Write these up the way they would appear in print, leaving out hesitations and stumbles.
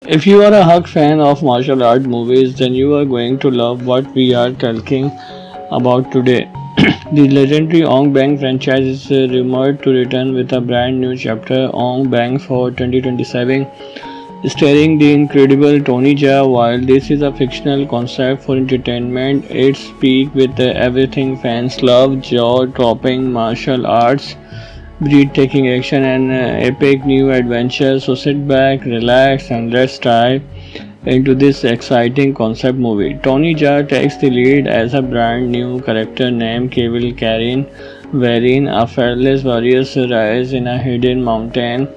If you are a hug fan of martial art movies, then you are going to love what we are talking about today. The legendary Ong Bang franchise is rumored to return with a brand new chapter, Ong Bang for 2027, starring the incredible Tony Jaa. While this is a fictional concept for entertainment, it's peak with everything fans love: jaw-dropping martial arts, breathtaking action, and epic new adventures. So sit back, relax, and let's dive into this exciting concept movie. Tony Jaa takes the lead as a brand new character named Kevil Karin, wherein a fearless warrior rises in a hidden mountain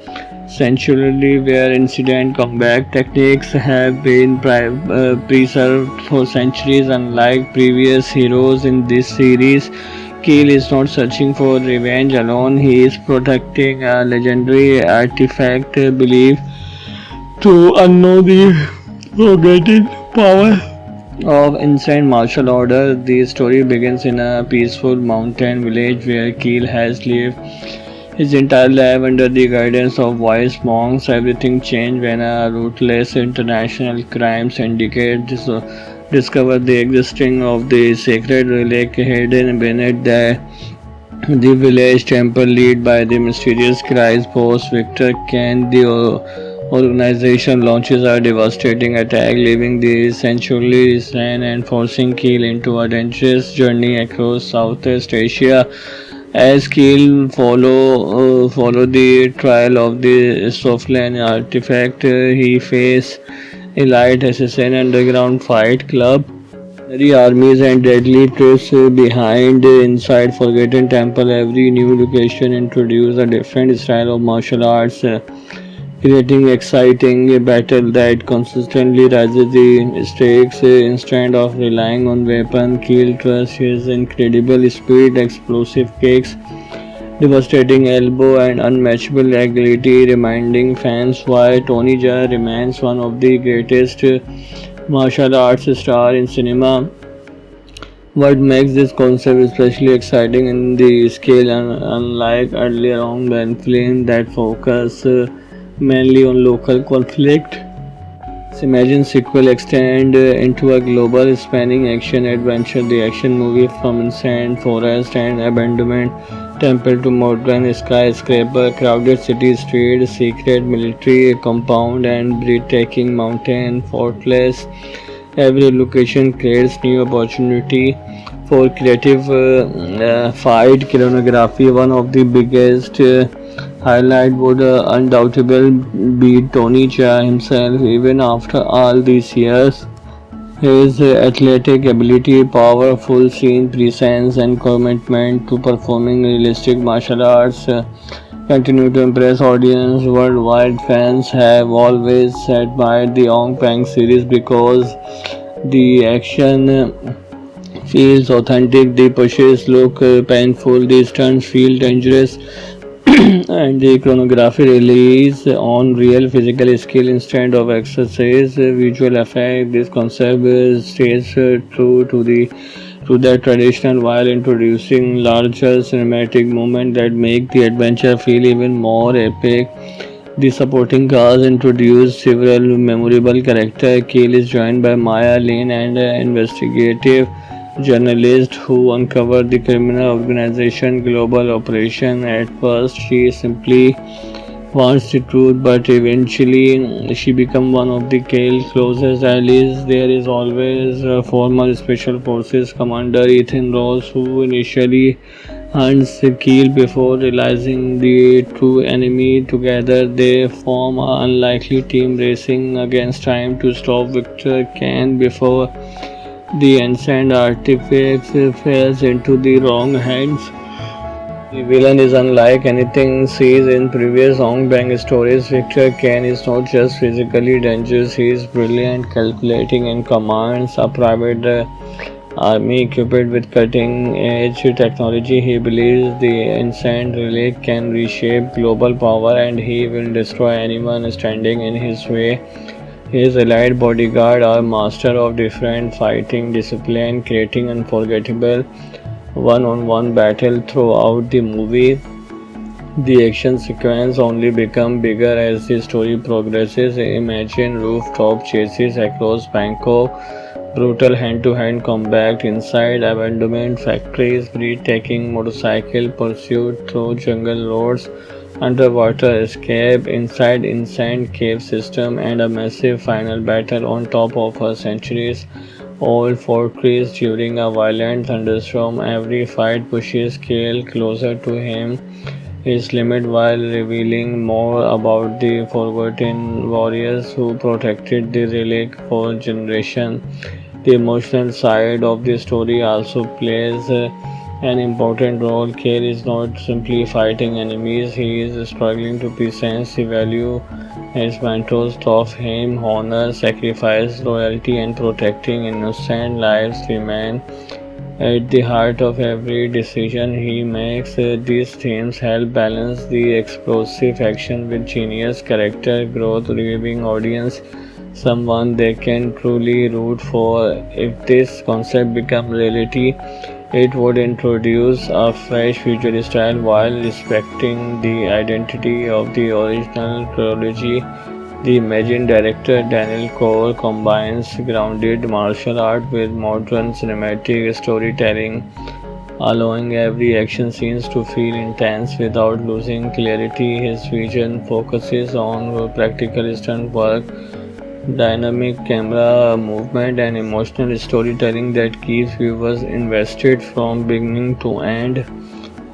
sanctuary where incident combat techniques have been preserved for centuries. Unlike previous heroes in this series, Keel is not searching for revenge alone, he is protecting a legendary artifact believed to unknow the forgotten power of ancient martial order. The story begins in a peaceful mountain village where Keel has lived his entire life under the guidance of wise monks. Everything changed when a ruthless international crime syndicate discovered the existence of the sacred relic hidden beneath the village temple led by the mysterious Christ boss Victor Kane. The organization launches a devastating attack, leaving the sanctuary slain and forcing Keel into a dangerous journey across Southeast Asia. As Keel follow the trial of the Soflan artifact, he faces elite assassin underground fight club, mercenary armies and deadly threats behind inside Forgotten Temple. Every new location introduces a different style of martial arts, creating exciting battle that consistently raises the stakes. Instead of relying on weapon, Keel trusts his incredible speed, explosive kicks, devastating elbow, and unmatchable agility, reminding fans why Tony Jaa remains one of the greatest martial arts stars in cinema. What makes this concept especially exciting in the scale, unlike earlier on Ben films that focus mainly on local conflict. Imagine sequel extend into a global spanning action adventure. The action movie from insane forest and abandoned temple to modern skyscraper, crowded city street, secret military compound, and breathtaking mountain fortress. Every location creates new opportunity for creative fight choreography. One of the biggest highlight would undoubtedly be Tony Jaa himself. Even after all these years, his athletic ability, powerful scene presence, and commitment to performing realistic martial arts continue to impress audience worldwide. Fans have always admired the Ong Bang series because the action feels authentic, the pushes look painful, the stunts feel dangerous, and the choreography relies on real physical skill instead of exercise visual effect. This concept stays true to the traditional while introducing larger cinematic moments that make the adventure feel even more epic. The supporting cast introduced several memorable characters. Keel is joined by Maya Lin, an investigative journalist who uncovered the criminal organization global operation. At first, she simply wants the truth, but eventually she becomes one of the Kale's closest allies. There is always a former Special Forces Commander Ethan Ross, who initially hunts Keel before realizing the true enemy. Together, they form an unlikely team racing against time to stop Victor Kane before the ancient artifact falls into the wrong hands. The villain is unlike anything seen in previous Ong Bang stories. Victor Kane is not just physically dangerous, he is brilliant, calculating, and commands a private army equipped with cutting edge technology. He believes the ancient relic can reshape global power and he will destroy anyone standing in his way. His elite bodyguard are masters of different fighting discipline, creating unforgettable one-on-one battle throughout the movie. The action sequence only become bigger as the story progresses. Imagine rooftop chases across Bangkok, brutal hand-to-hand combat inside abandoned factories, breathtaking motorcycle pursuit through jungle roads, underwater escape inside insane cave system, and a massive final battle on top of a centuries old fortress during a violent thunderstorm. Every fight pushes Kale closer to his limit while revealing more about the forgotten warriors who protected the relic for generations. The emotional side of the story also plays an important role. Kale is not simply fighting enemies, he is struggling to present the value his mentors taught him honor, sacrifice, loyalty, and protecting innocent lives remain at the heart of every decision he makes. These themes help balance the explosive action with genius character growth, giving audience someone they can truly root for. If this concept becomes reality, it would introduce a fresh visual style while respecting the identity of the original trilogy. The Imagine director Daniel Cole combines grounded martial art with modern cinematic storytelling, allowing every action scene to feel intense without losing clarity. His vision focuses on practical stunt work, dynamic camera movement, and emotional storytelling that keeps viewers invested from beginning to end.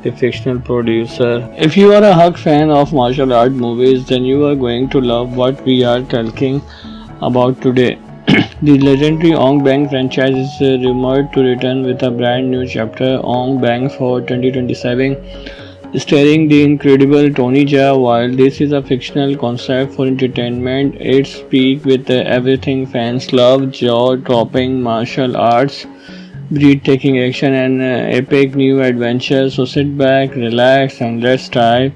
The fictional producer. If you are a hug fan of martial art movies, then you are going to love what we are talking about today. The legendary Ong Bang franchise is rumored to return with a brand new chapter, Ong Bang for 2027, starring the incredible Tony Jaa. While this is a fictional concept for entertainment, it speaks with everything fans love: jaw-dropping martial arts, breathtaking action, and epic new adventure. So sit back, relax, and let's dive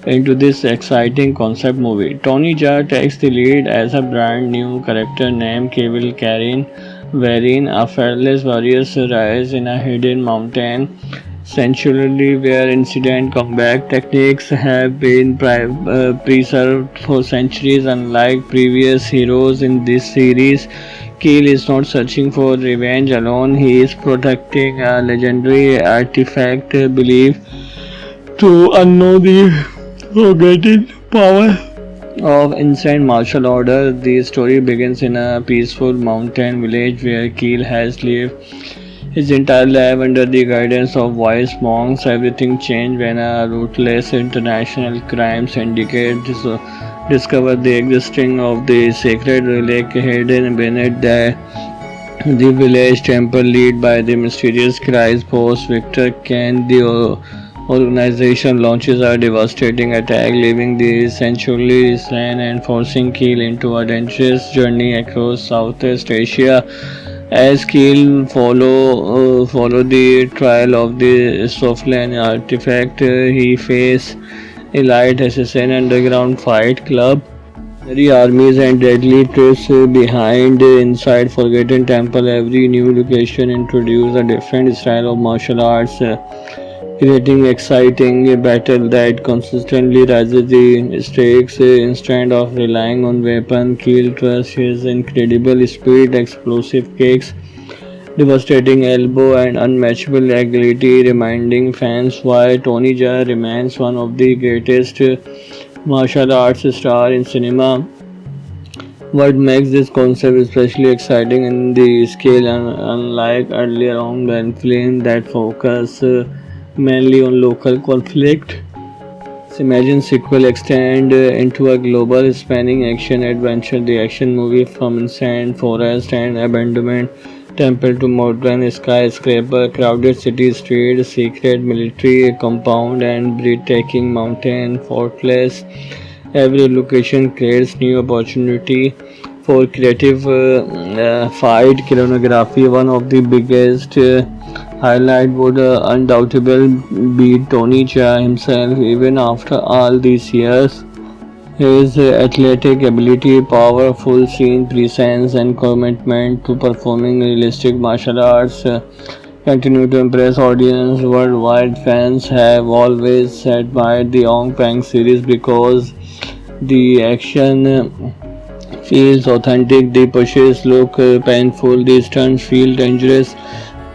into this exciting concept movie. Tony Jaa takes the lead as a brand new character named Kevil Karin, wherein a fearless warrior rises in a hidden mountain sanctuary where incident combat techniques have been preserved for centuries. Unlike previous heroes in this series, Keel is not searching for revenge alone, he is protecting a legendary artifact believed to unknow the forgotten power of ancient martial order. The story begins in a peaceful mountain village where Keel has lived his entire life under the guidance of wise monks. Everything changed when a ruthless international crime syndicate discovered the existence of the sacred relic hidden beneath the village temple led by the mysterious Christ boss Victor Kane. The organization launches a devastating attack, leaving the sanctuary slain and forcing Keel into a dangerous journey across Southeast Asia. As Keel follow the trial of the Soflan artifact, he faces elite assassin underground fight club, mercenary armies, and deadly threats behind inside Forgotten Temple. Every new location introduces a different style of martial arts, creating exciting battle that consistently raises the stakes. Instead of relying on weapon, Keel trusts his incredible speed, explosive kicks, devastating elbow, and unmatchable agility, reminding fans why Tony Jaa remains one of the greatest martial arts stars in cinema. What makes this concept especially exciting in the scale, unlike earlier on films that focus mainly on local conflict. Imagine sequel extend into a global spanning action adventure. The action movie from insane forest and abandonment temple to modern skyscraper, crowded city street, secret military compound, and breathtaking mountain fortress. Every location creates new opportunity for creative fight choreography. One of the biggest highlight would undoubtedly be Tony Jaa himself. Even after all these years, his athletic ability, powerful scene presence, and commitment to performing realistic martial arts continue to impress audience worldwide. Fans have always admired the Ong Bang series because the action feels authentic, the pushes look painful, the stunts feel dangerous,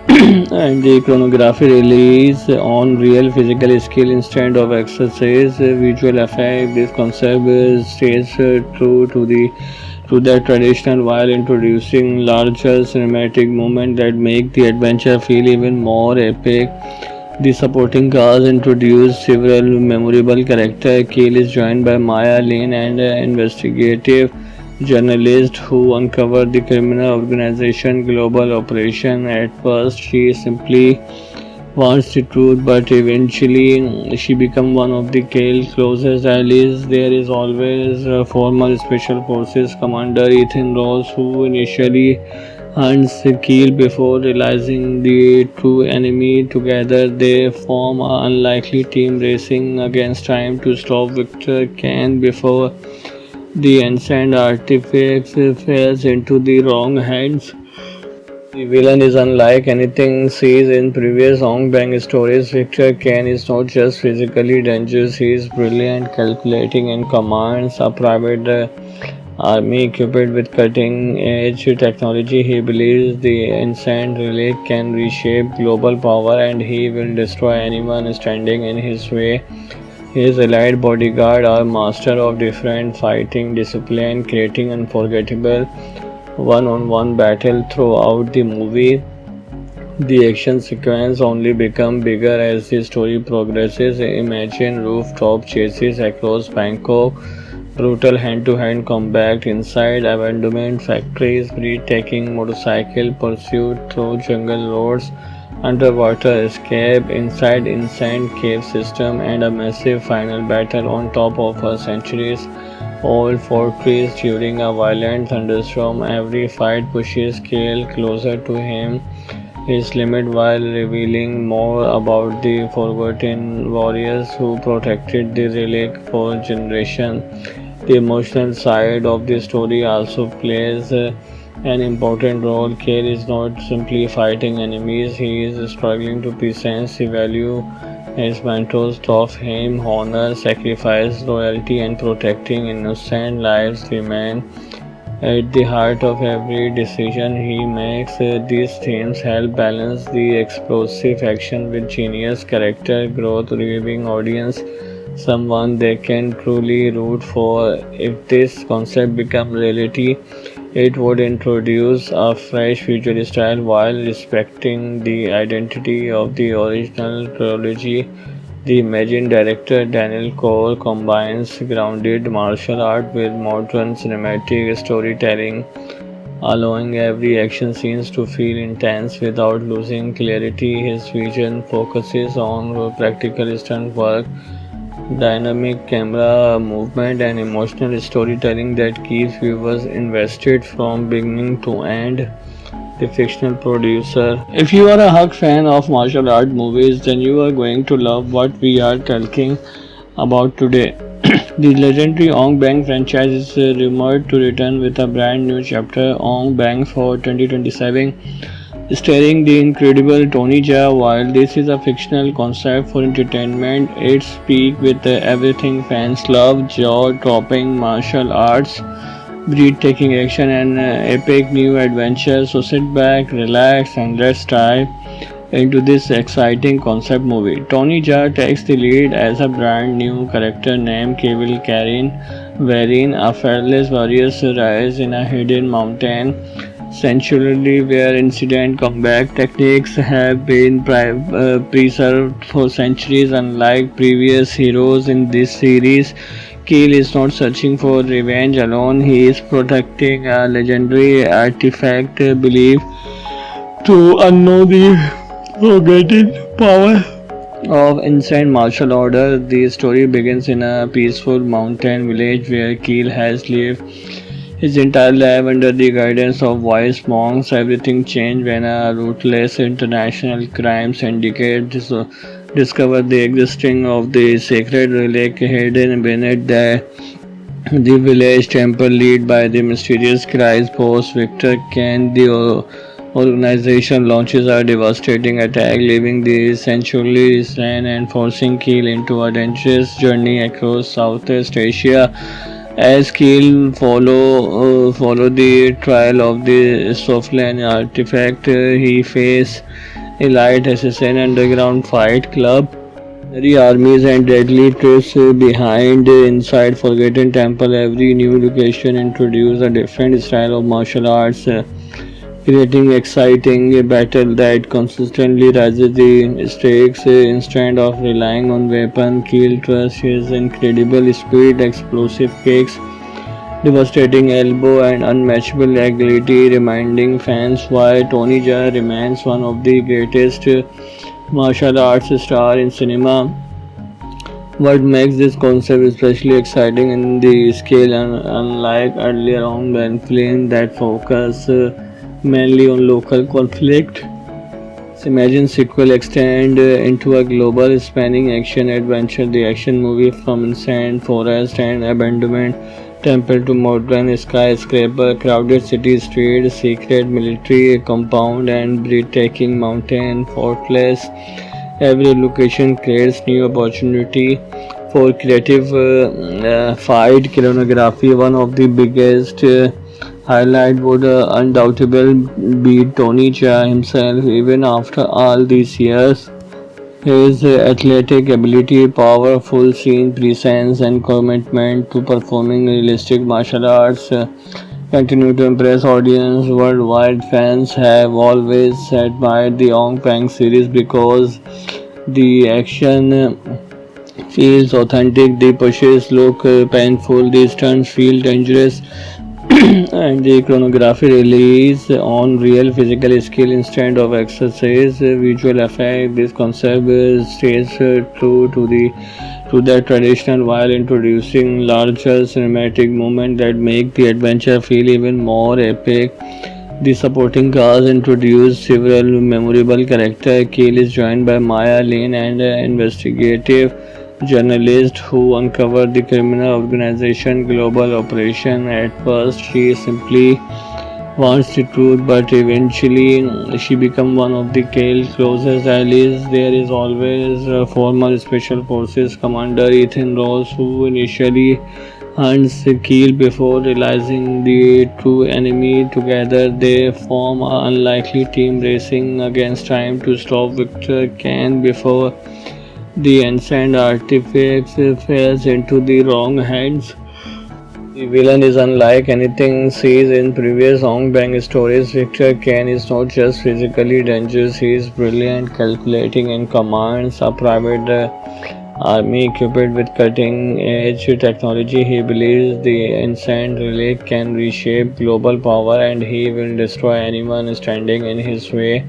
and the choreography relies on real physical skill instead of exercise visual effect. This concept stays true to their tradition while introducing larger cinematic moments that make the adventure feel even more epic. The supporting cast introduced several memorable characters. Kale is joined by Maya Lane, an investigative journalist who uncovered the criminal organization global operation. At first, she simply wants the truth, but eventually she becomes one of the Kale's closest allies. There is always a former Special Forces Commander Ethan Ross, who initially hunts Keel before realizing the true enemy. Together, they form an unlikely team racing against time to stop Victor Kane before the ancient artifact falls into the wrong hands. The villain is unlike anything seen in previous Hong Bang stories. Victor Kane is not just physically dangerous, he is brilliant, calculating, and commands a private army equipped with cutting edge technology. He believes the ancient relic can reshape global power and he will destroy anyone standing in his way. His allied bodyguard are master of different fighting discipline, creating unforgettable one-on-one battle throughout the movie. The action sequence only become bigger as the story progresses. Imagine rooftop chases across Bangkok, brutal hand-to-hand combat inside abandoned factories, breathtaking motorcycle pursuit through jungle roads, underwater escape inside insane cave system, and a massive final battle on top of a centuries old fortress during a violent thunderstorm. Every fight pushes Kale closer to his limit while revealing more about the forgotten warriors who protected the relic for generations. The emotional side of the story also plays an important role. Kale is not simply fighting enemies, he is struggling to present the value his mentors taught him. Honor, sacrifice, loyalty, and protecting innocent lives remain at the heart of every decision he makes. These themes help balance the explosive action with genius character growth, giving audience someone they can truly root for. If this concept becomes reality, it would introduce a fresh visual style while respecting the identity of the original trilogy. The Imagine director Daniel Cole combines grounded martial art with modern cinematic storytelling, allowing every action scene to feel intense without losing clarity. His vision focuses on practical stunt work, dynamic camera movement, and emotional storytelling that keeps viewers invested from beginning to end. The fictional producer. If you are a hug fan of martial art movies, then you are going to love what we are talking about today. The legendary Ong Bang franchise is rumored to return with a brand new chapter, Ong Bang for 2027, starring the incredible Tony Jaa. While this is a fictional concept for entertainment, it's peak with everything fans love: jaw-dropping martial arts, breathtaking action, and epic new adventure. So sit back, relax, and let's dive into this exciting concept movie. Tony Jaa takes the lead as a brand new character named Kevil Karin, wherein a fearless warrior rises in a hidden mountain sanctuary where incident combat techniques have been preserved for centuries. Unlike previous heroes in this series, Keel is not searching for revenge alone, he is protecting a legendary artifact believed to unknow the forgotten power of ancient martial order. The story begins in a peaceful mountain village where Keel has lived his entire life under the guidance of wise monks. Everything changed when a ruthless international crime syndicate discovered the existence of the sacred relic hidden beneath the village temple, led by the mysterious Christ boss Victor Kane. The organization launches a devastating attack, leaving the essentially slain and forcing Keel into a dangerous journey across Southeast Asia. As Keel follow the trial of the Soflan artifact, he faces elite assassin underground fight club, mercenary armies and deadly traps behind inside Forgotten Temple. Every new location introduces a different style of martial arts, creating exciting battle that consistently raises the stakes instead of relying on weapon. Keel trusts his incredible speed, explosive kicks, devastating elbow, and unmatchable agility, reminding fans why Tony Jaa remains one of the greatest martial arts stars in cinema. What makes this concept especially exciting in the scale, unlike earlier on when films that focus mainly on local conflict. Imagine sequel extend into a global spanning action adventure. The action movie from insane forest and abandonment temple to modern skyscraper, crowded city streets, secret military compound, and breathtaking mountain fortress. Every location creates new opportunity for creative fight choreography. One of the biggest highlight would undoubtedly be Tony Jaa himself. Even after all these years, his athletic ability, powerful scene presence, and commitment to performing realistic martial arts continue to impress audience worldwide. Fans have always admired the Ong Bak series because the action feels authentic, the pushes look painful, the stunts feel dangerous, and the choreography relies on real physical skill instead of exercise visual effect. This concept stays true to that traditional while introducing larger cinematic moments that make the adventure feel even more epic. The supporting cast introduced several memorable characters. Kale is joined by Maya Lane, an investigative journalist who uncovered the criminal organization global operation. At first, she simply wants the truth, but eventually she becomes one of the Kale's closest allies. There is always former Special Forces Commander Ethan Ross, who initially hunts Keel before realizing the true enemy. Together, they form an unlikely team racing against time to stop Victor Kane before the ancient artifact falls into the wrong hands. The villain is unlike anything seen in previous Ong Bak stories. Victor Kane is not just physically dangerous, he is brilliant, calculating, and commands a private army equipped with cutting edge technology. He believes the ancient relic can reshape global power and he will destroy anyone standing in his way.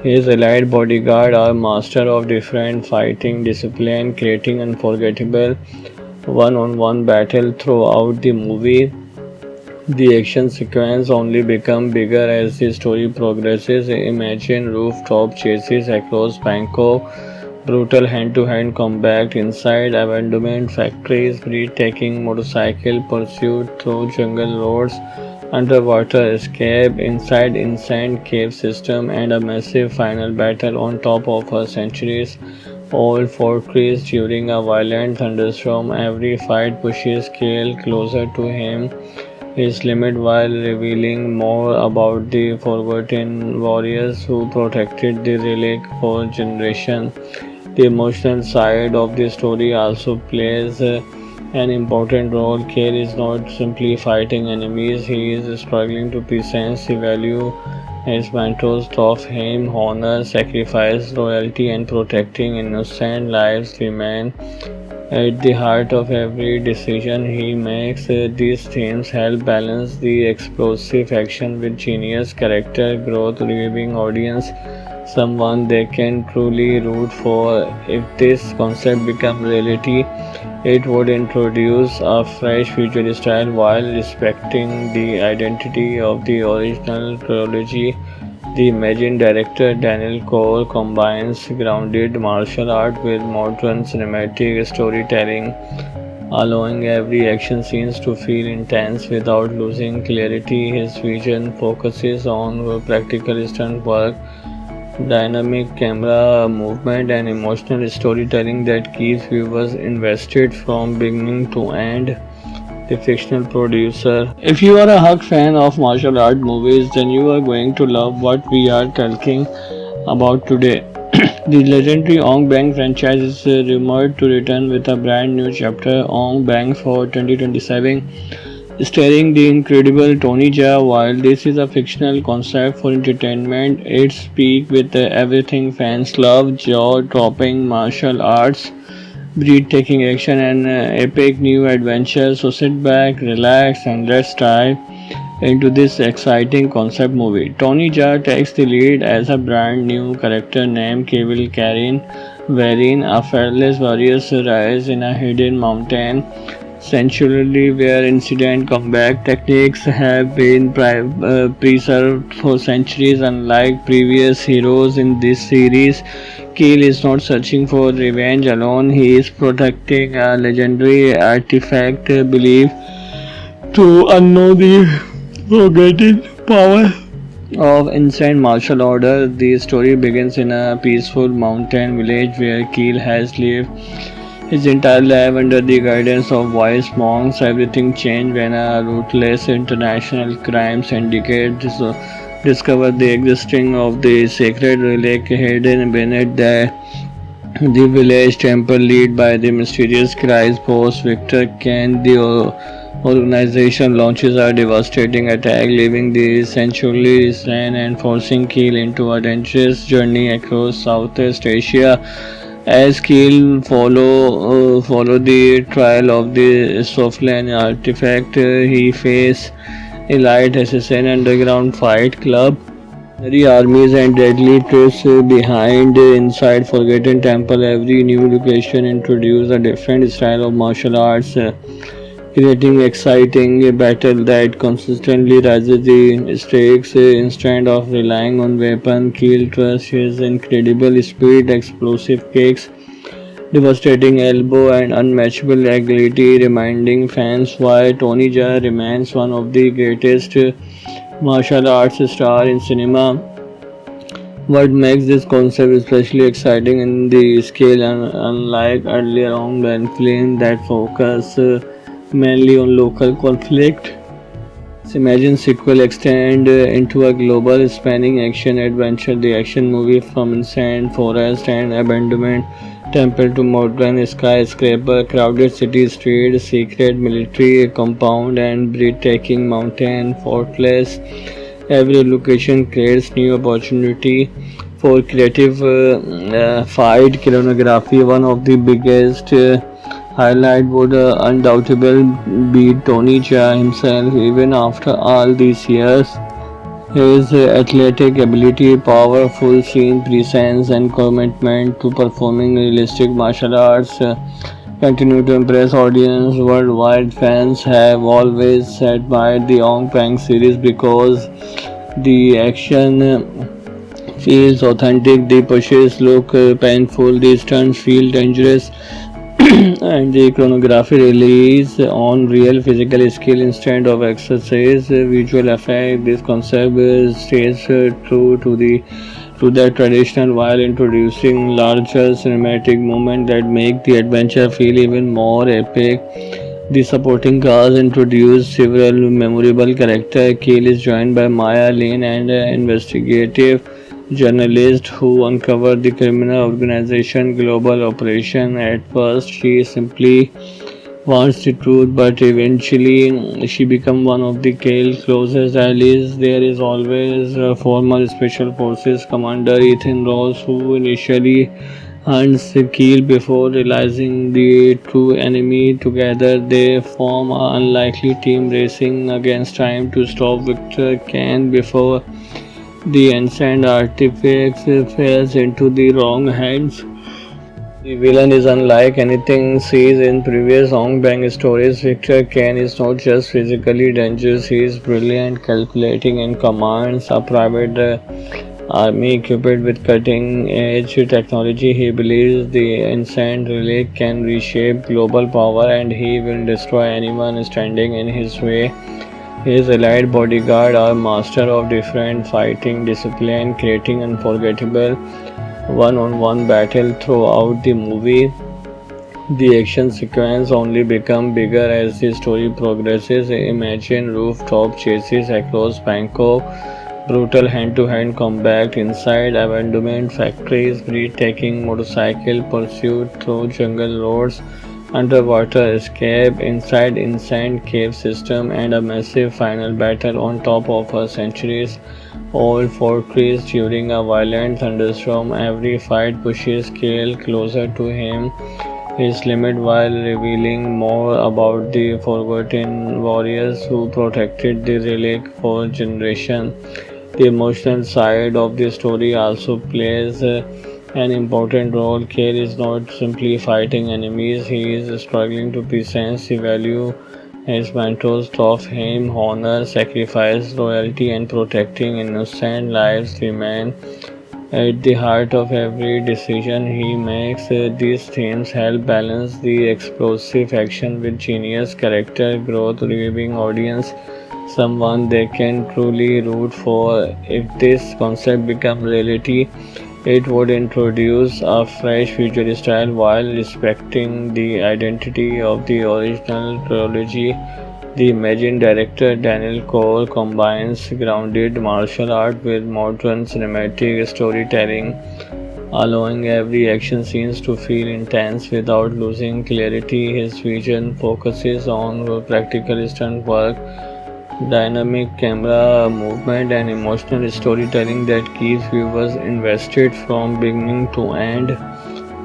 His elite bodyguard are masters of different fighting discipline, creating unforgettable one-on-one battle throughout the movie. The action sequence only become bigger as the story progresses. Imagine rooftop chases across Bangkok, brutal hand-to-hand combat inside abandoned factories, breathtaking motorcycle pursuit through jungle roads, underwater escape inside insane cave system, and a massive final battle on top of a centuries old fortress during a violent thunderstorm. Every fight pushes Kale closer to his limit while revealing more about the forgotten warriors who protected the relic for generations. The emotional side of the story also plays an important role. Kale is not simply fighting enemies, he is struggling to present the value his mentors taught him honor, sacrifice, loyalty, and protecting innocent lives remain at the heart of every decision he makes. These themes help balance the explosive action with genius character growth, giving audience someone they can truly root for. If this concept becomes reality, it would introduce a fresh visual style while respecting the identity of the original trilogy. The Imagine director Daniel Cole combines grounded martial art with modern cinematic storytelling, allowing every action scenes to feel intense without losing clarity. His vision focuses on practical stunt work, dynamic camera movement, and emotional storytelling that keeps viewers invested from beginning to end. The fictional producer. If you are a hug fan of martial art movies, then you are going to love what we are talking about today. The legendary Ong Bang franchise is rumored to return with a brand new chapter, Ong Bang for 2027, starring the incredible Tony Jaa. While this is a fictional concept for entertainment, it's peak with everything fans love: jaw-dropping martial arts, breathtaking action, and epic new adventures. So sit back, relax, and let's dive into this exciting concept movie. Tony Jaa takes the lead as a brand new character named Kevil Karin, wherein a fearless warrior rises in a hidden mountain sanctuary where incident combat techniques have been preserved for centuries. Unlike previous heroes in this series, Keel is not searching for revenge alone, he is protecting a legendary artifact believed to unknow the forgotten power of ancient martial order. The story begins in a peaceful mountain village where Keel has lived his entire life under the guidance of wise monks. Everything changed when a ruthless international crime syndicate discovered the existence of the sacred relic hidden beneath the village temple led by the mysterious Christ boss Victor Kane. The organization launches a devastating attack, leaving the sanctuary slain and forcing Keel into a dangerous journey across Southeast Asia. As Keel follow the trial of the Soflan artifact, he faces elite assassin underground fight club, the armies and deadly troops behind inside Forgotten Temple. Every new location introduces a different style of martial arts, creating exciting battle that consistently raises the stakes. Instead of relying on weapon, Keel trusts his incredible speed, explosive kicks, devastating elbow, and unmatchable agility, reminding fans why Tony Jaa remains one of the greatest martial arts stars in cinema. What makes this concept especially exciting in the scale, and unlike earlier on films that focus mainly on local conflict. Imagine sequel extend into a global spanning action adventure. The action movie from insane forest and abandoned temple to modern skyscraper, crowded city streets, secret military compound, and breathtaking mountain fortress. Every location creates new opportunity for creative fight choreography. One of the biggest highlight would undoubtedly be Tony Jaa himself. Even after all these years, his athletic ability, powerful scene presence, and commitment to performing realistic martial arts continue to impress audiences worldwide. Fans have always admired the Ong Bang series because the action feels authentic, the pushes look painful, the stunts feel dangerous, and the choreography relies on real physical skill instead of exercise visual effect. This concept stays true to the traditional while introducing larger cinematic moments that make the adventure feel even more epic. The supporting cast introduced several memorable characters. Keel is joined by Maya Lin, an investigative journalist who uncovered the criminal organization global operation. At first, she simply wants the truth, but eventually she becomes one of the Kale's closest allies. There is always former Special Forces Commander Ethan Ross, who initially hunts Keel before realizing the true enemy. Together, they form an unlikely team racing against time to stop Victor Kane before the ancient artifact falls into the wrong hands. The villain is unlike anything seen in previous Ong Bang stories. Victor Kane is not just physically dangerous, he is brilliant, calculating, and commands a private army equipped with cutting-edge technology. He believes the ancient relic can reshape global power and he will destroy anyone standing in his way. His allied bodyguard are master of different fighting discipline, creating unforgettable one-on-one battle throughout the movie. The action sequence only become bigger as the story progresses. Imagine rooftop chases across Bangkok, brutal hand-to-hand combat inside abandoned factories, breathtaking motorcycle pursuit through jungle roads, underwater escape inside insane cave system, and a massive final battle on top of a centuries old fortress during a violent thunderstorm. Every fight pushes Kale closer to his limit while revealing more about the forgotten warriors who protected the relic for generations. The emotional side of the story also plays an important role. Kale is not simply fighting enemies, he is struggling to present the value his mentors taught him honor, sacrifice, loyalty, and protecting innocent lives remain at the heart of every decision he makes. These themes help balance the explosive action with genius character growth, giving audience someone they can truly root for. If this concept becomes reality, it would introduce a fresh visual style while respecting the identity of the original trilogy. The Imagine director Daniel Cole combines grounded martial art with modern cinematic storytelling, allowing every action scene to feel intense without losing clarity. His vision focuses on practical stunt work, dynamic camera movement, and emotional storytelling that keeps viewers invested from beginning to end.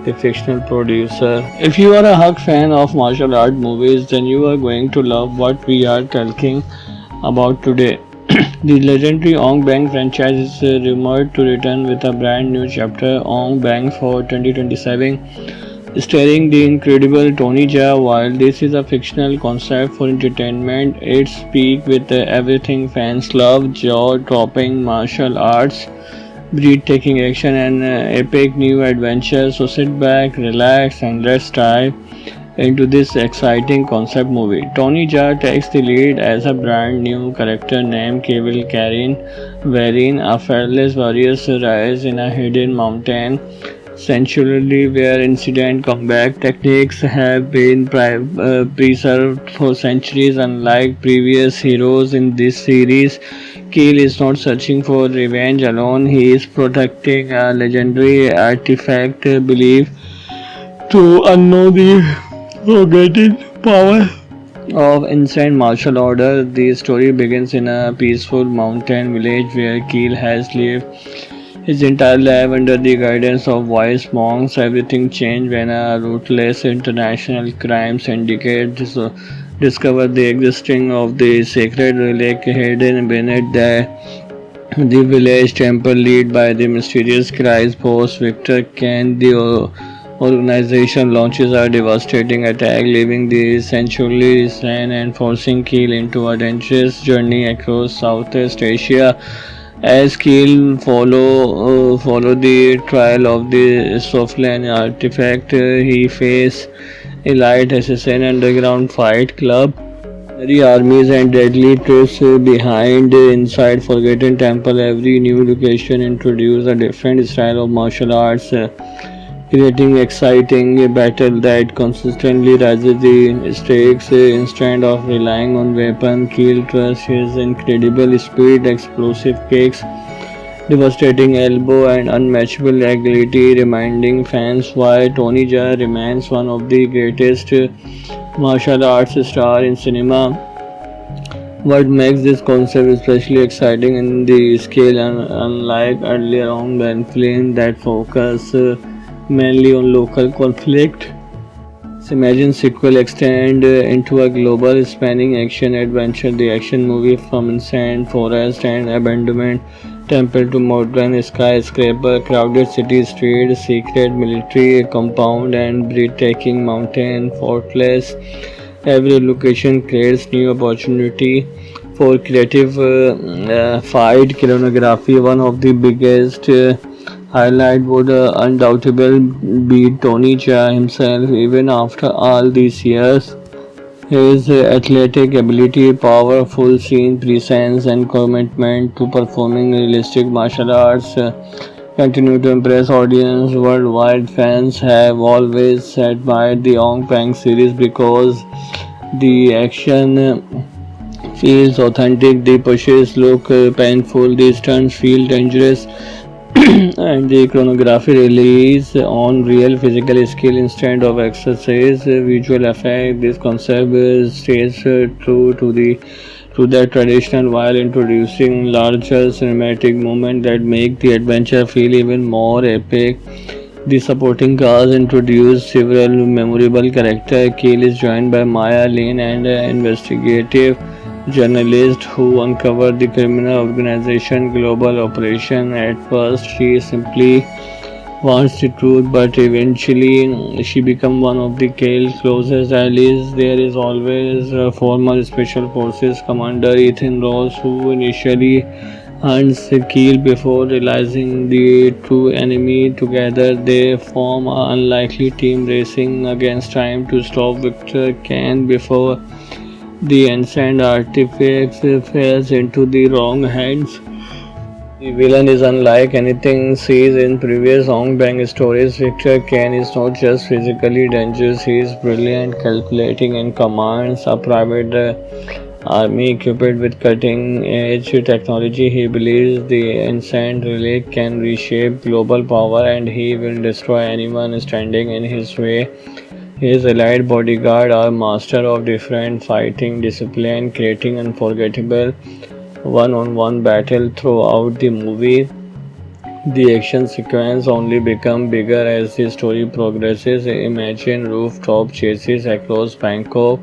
The fictional producer. If you are a hug fan of martial art movies, then you are going to love what we are talking about today. The legendary Ong Bang franchise is rumored to return with a brand new chapter, Ong Bang for 2027, starring the incredible Tony Jaa. While this is a fictional concept for entertainment, it's peak with everything fans love: jaw-dropping martial arts, breathtaking action, and epic new adventure. So sit back, relax, and let's dive into this exciting concept movie. Tony Jaa takes the lead as a brand new character named Cable Karin, wherein a fearless warrior rises in a hidden mountain sanctuary where incident combat techniques have been preserved for centuries. Unlike previous heroes in this series, Keel is not searching for revenge alone, he is protecting a legendary artifact believed to unknow the forgotten power of ancient martial order. The story begins in a peaceful mountain village where Keel has lived his entire life under the guidance of wise monks. Everything changed when a ruthless international crime syndicate discovered the existence of the sacred relic hidden beneath the village temple led by the mysterious Christ boss Victor Kane. The organization launches a devastating attack, leaving the sanctuary slain and forcing Keel into a dangerous journey across Southeast Asia. As Keel follow the trial of the Soflan artifact, he faces elite assassin underground fight club, mercenary armies, and deadly threats behind inside Forgotten Temple. Every new location introduces a different style of martial arts, creating exciting battle that consistently raises the stakes. Instead of relying on weapon, Keel trusts his incredible speed, explosive kicks, devastating elbow, and unmatchable agility, reminding fans why Tony Jaa remains one of the greatest martial arts stars in cinema. What makes this concept especially exciting in the scale, and unlike earlier on films that focus mainly on local conflict, Imagine sequel extend into a global spanning action adventure. The action movie from insane forest and abandoned temple to modern skyscraper, crowded city streets, secret military compound, and breathtaking mountain fortress. Every location creates new opportunity for creative fight choreography. One of the biggest highlight would undoubtedly be Tony Jaa himself, even after all these years. His athletic ability, powerful scene presence, and commitment to performing realistic martial arts continue to impress audiences worldwide. Fans have always admired the Ong Bak series because the action feels authentic, the pushes look painful, the stunts feel dangerous, and the choreography relies on real physical skill instead of exercise visual effect. This concept stays true to that tradition while introducing larger cinematic moments that make the adventure feel even more epic. The supporting cast introduced several memorable characters. Keel is joined by Maya Lin, an investigative journalist who uncovered the criminal organization global operation. At first, she simply wants the truth, but eventually she becomes one of the Kale's closest allies. There is always a former Special Forces commander Ethan Ross, who initially hunts Keel before realizing the true enemy. Together, they form an unlikely team racing against time to stop Victor Kane before the ancient artifact falls into the wrong hands. The villain is unlike anything seen in previous Ong Bak stories. Victor Kane is not just physically dangerous, he is brilliant, calculating, and commands a private army equipped with cutting edge technology. He believes the ancient relic can reshape global power and he will destroy anyone standing in his way. His allied bodyguard are master of different fighting discipline, creating unforgettable one-on-one battle throughout the movie. The action sequence only become bigger as the story progresses. Imagine rooftop chases across Bangkok,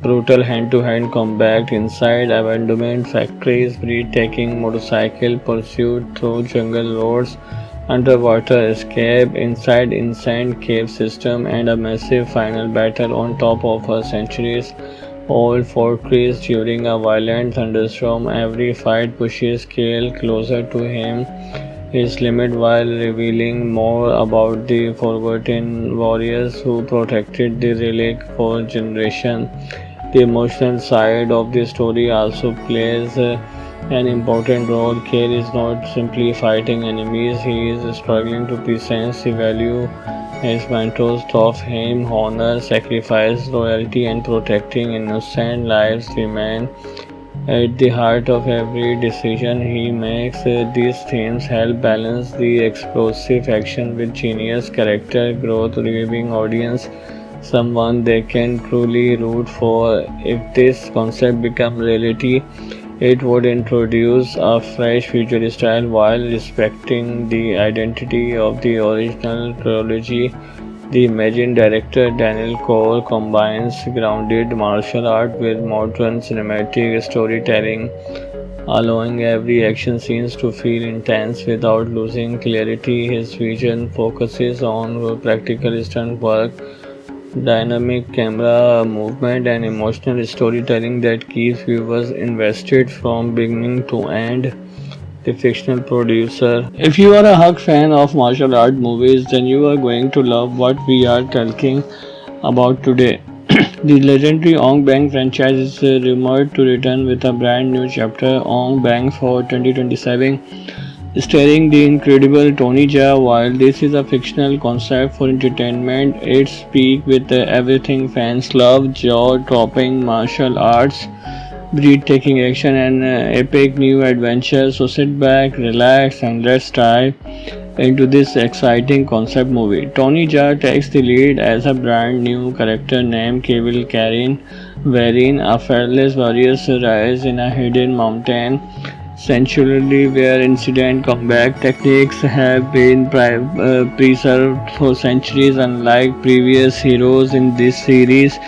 brutal hand-to-hand combat inside abandoned factories, breathtaking motorcycle pursuit through jungle roads, underwater escape inside insane cave system, and a massive final battle on top of a centuries old fortress during a violent thunderstorm. Every fight pushes Kale closer to his limit while revealing more about the forgotten warriors who protected the relic for generations. The emotional side of the story also plays an important role. Kale is not simply fighting enemies, he is struggling to present the value his mentors taught him. Honor, sacrifice, loyalty, and protecting innocent lives remain at the heart of every decision he makes. These themes help balance the explosive action with genius character growth, giving audience someone they can truly root for. If this concept becomes reality, it would introduce a fresh visual style while respecting the identity of the original trilogy. The Imagine director Daniel Cole combines grounded martial art with modern cinematic storytelling, allowing every action scene to feel intense without losing clarity. His vision focuses on practical stunt work, dynamic camera movement, and emotional storytelling that keeps viewers invested from beginning to end. The fictional producer. If you are a hug fan of martial art movies, then you are going to love what we are talking about today. The legendary Ong Bak franchise is rumored to return with a brand new chapter, Ong Bak for 2027, starring the incredible Tony Jaa. While this is a fictional concept for entertainment, it speaks with everything fans love: jaw-dropping martial arts, breathtaking action, and epic new adventure. So sit back, relax, and let's dive into this exciting concept movie. Tony Jaa takes the lead as a brand new character named Kevil Karin, wherein a fearless warrior rises in a hidden mountain sanctuary where incident combat techniques have been preserved for centuries. Unlike previous heroes in this series,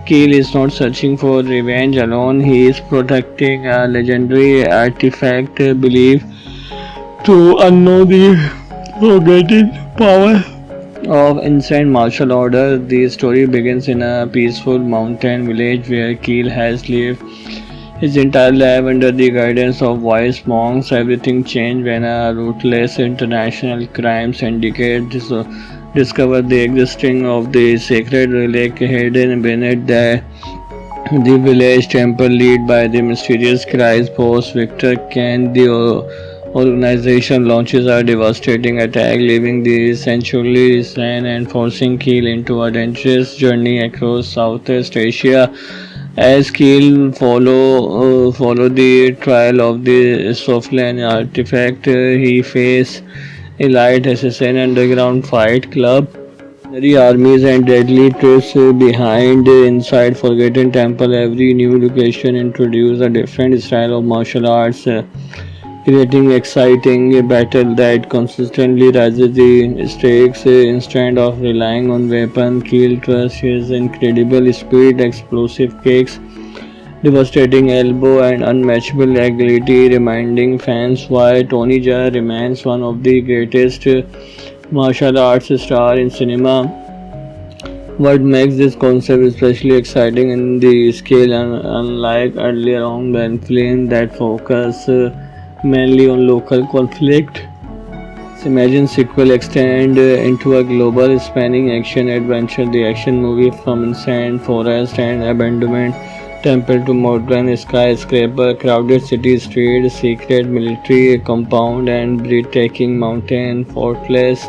Keel is not searching for revenge alone, he is protecting a legendary artifact believed to unknow the forgotten power of ancient martial order. The story begins in a peaceful mountain village where Keel has lived His entire life under the guidance of wise monks. Everything changed when a ruthless international crime syndicate discovered the existence of the sacred relic hidden beneath the village temple led by the mysterious Christ post Victor Kent. The organization launches a devastating attack, leaving the sanctuary slain and forcing Keel into a dangerous journey across Southeast Asia. As Keel follow the trial of the Soflan artifact, he faced elite assassin underground fight club the armies and deadly troops behind inside Forgotten Temple. Every new location introduces a different style of martial arts, creating exciting battle that consistently raises the stakes instead of relying on weapon. Kill trust his incredible speed, explosive kicks, devastating elbow, and unmatchable agility, reminding fans why Tony Jaa remains one of the greatest martial arts stars in cinema. What makes this concept especially exciting in the scale, unlike earlier on films that focus mainly on local conflict. Imagine sequel extend into a global spanning action adventure. The action movie from insane forest and abandonment temple to modern skyscraper, crowded city streets, secret military compound, and breathtaking mountain fortress.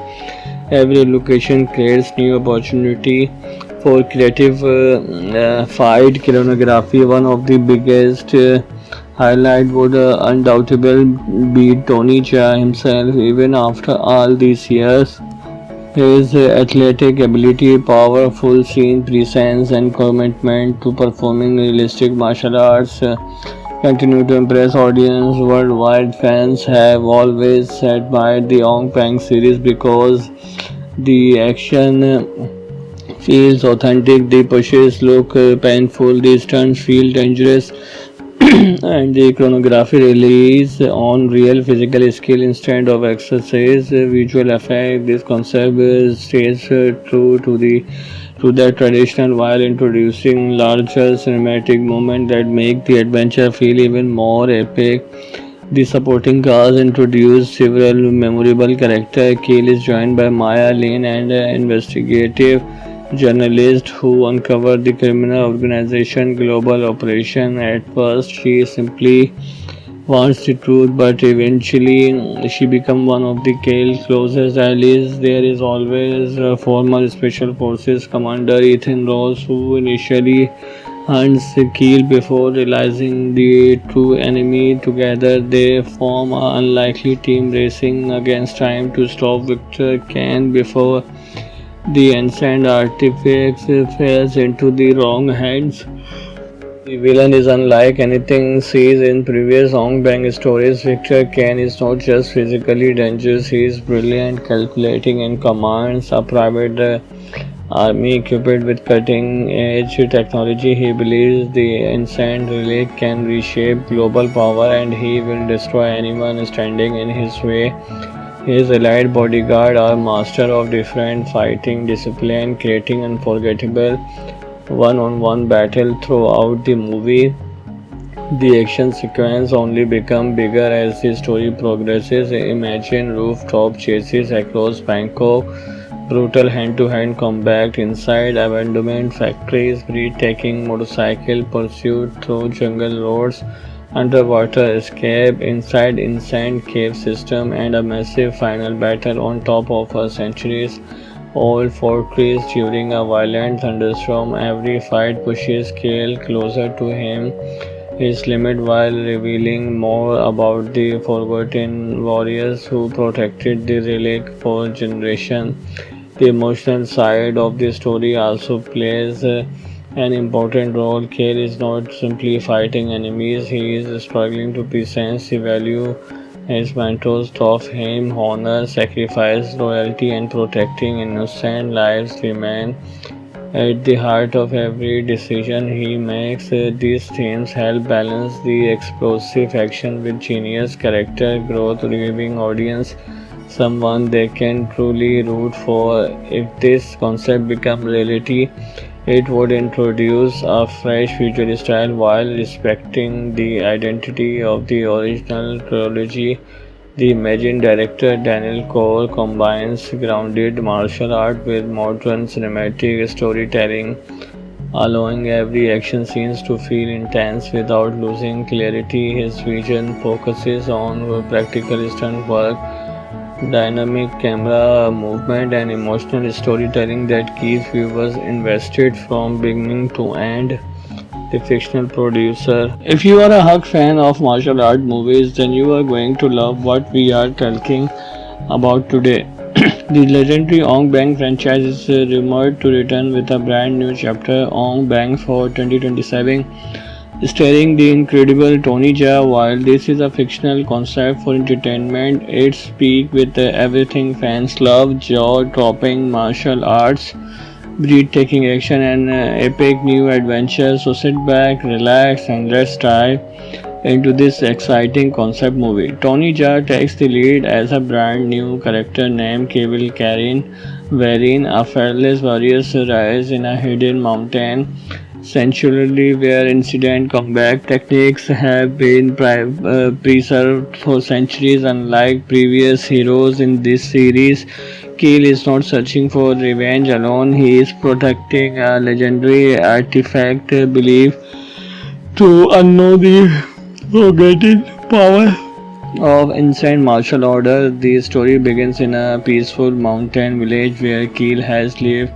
Every location creates new opportunity for creative fight choreography. One of the biggest highlight would undoubtedly be Tony Jaa himself. Even after all these years, his athletic ability, powerful scene presence, and commitment to performing realistic martial arts continue to impress audience worldwide. Fans have always admired the Ong Bak series because the action feels authentic, the pushes look painful, the stunts feel dangerous, and the choreography relies on real physical skill instead of exercise visual effect. This concept stays true to the traditional while introducing larger cinematic moments that make the adventure feel even more epic. The supporting cast introduced several memorable characters. Keel is joined by Maya Lin, an investigative journalist who uncovered the criminal organization global operation. At first, she simply wants the truth, but eventually she becomes one of the Kale's closest allies. There is always a former Special Forces Commander Ethan Ross, who initially hunts Keel before realizing the true enemy. Together, they form an unlikely team racing against time to stop Victor Kane before the ancient artifact falls into the wrong hands. The villain is unlike anything seen in previous Ong Bak stories. Victor Kane is not just physically dangerous, he is brilliant, calculating, and commands a private army equipped with cutting edge technology. He believes the ancient relic can reshape global power and he will destroy anyone standing in his way. His elite bodyguard are masters of different fighting discipline, creating unforgettable one-on-one battle throughout the movie. The action sequence only become bigger as the story progresses. Imagine rooftop chases across Bangkok, brutal hand-to-hand combat inside abandoned factories, breathtaking motorcycle pursuit through jungle roads, underwater escape inside insane cave system, and a massive final battle on top of a centuries old fortress during a violent thunderstorm. Every fight pushes Kale closer to his limit while revealing more about the forgotten warriors who protected the relic for generations. The emotional side of the story also plays an important role. Kale is not simply fighting enemies, he is struggling to present the value his mentors taught him. Honor, sacrifice, loyalty, and protecting innocent lives remain at the heart of every decision he makes. These themes help balance the explosive action with genius character growth, giving audience someone they can truly root for. If this concept becomes reality, It would introduce a fresh visual style while respecting the identity of the original trilogy. The Imagine director Daniel Cole combines grounded martial art with modern cinematic storytelling, allowing every action scene to feel intense without losing clarity. His vision focuses on practical stunt work, dynamic camera movement, and emotional storytelling that keeps viewers invested from beginning to end. The fictional producer. If you are a hug fan of martial art movies, then you are going to love what we are talking about today. The legendary Ong Bang franchise is rumored to return with a brand new chapter, Ong Bang for 2027, starring the incredible Tony Jaa. While this is a fictional concept for entertainment, it speaks with everything fans love: jaw-dropping martial arts, breathtaking action, and epic new adventure. So sit back, relax, and let's dive into this exciting concept movie. Tony Jaa takes the lead as a brand new character named Cable Karin, wherein a fearless warrior rises in a hidden mountain sanctuary where incident combat techniques have been preserved for centuries. Unlike previous heroes in this series, Keel is not searching for revenge alone, he is protecting a legendary artifact believed to unknow the forgotten power of ancient martial order. The story begins in a peaceful mountain village where Keel has lived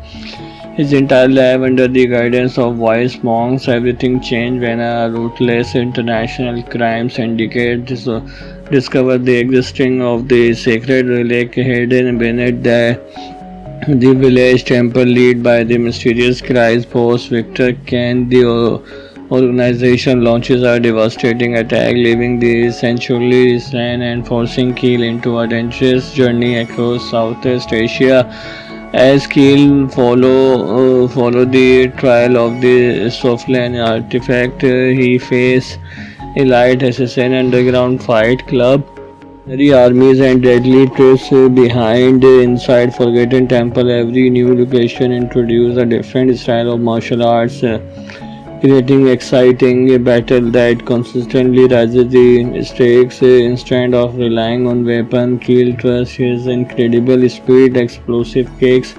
his entire life under the guidance of wise monks. Everything changed when a ruthless international crime syndicate discovered the existence of the sacred relic hidden beneath the village temple led by the mysterious Christ boss Victor Kane. The organization launches a devastating attack, leaving the sanctuary slain and forcing Keel into a dangerous journey across Southeast Asia. As Keel follow the trial of the Soflan artifact, he faces elite assassin underground fight club, the armies and deadly tricks behind inside Forgotten Temple. Every new location introduces a different style of martial arts, creating exciting battle that consistently raises the stakes. Instead of relying on weapon, Keel trusts his incredible speed, explosive kicks,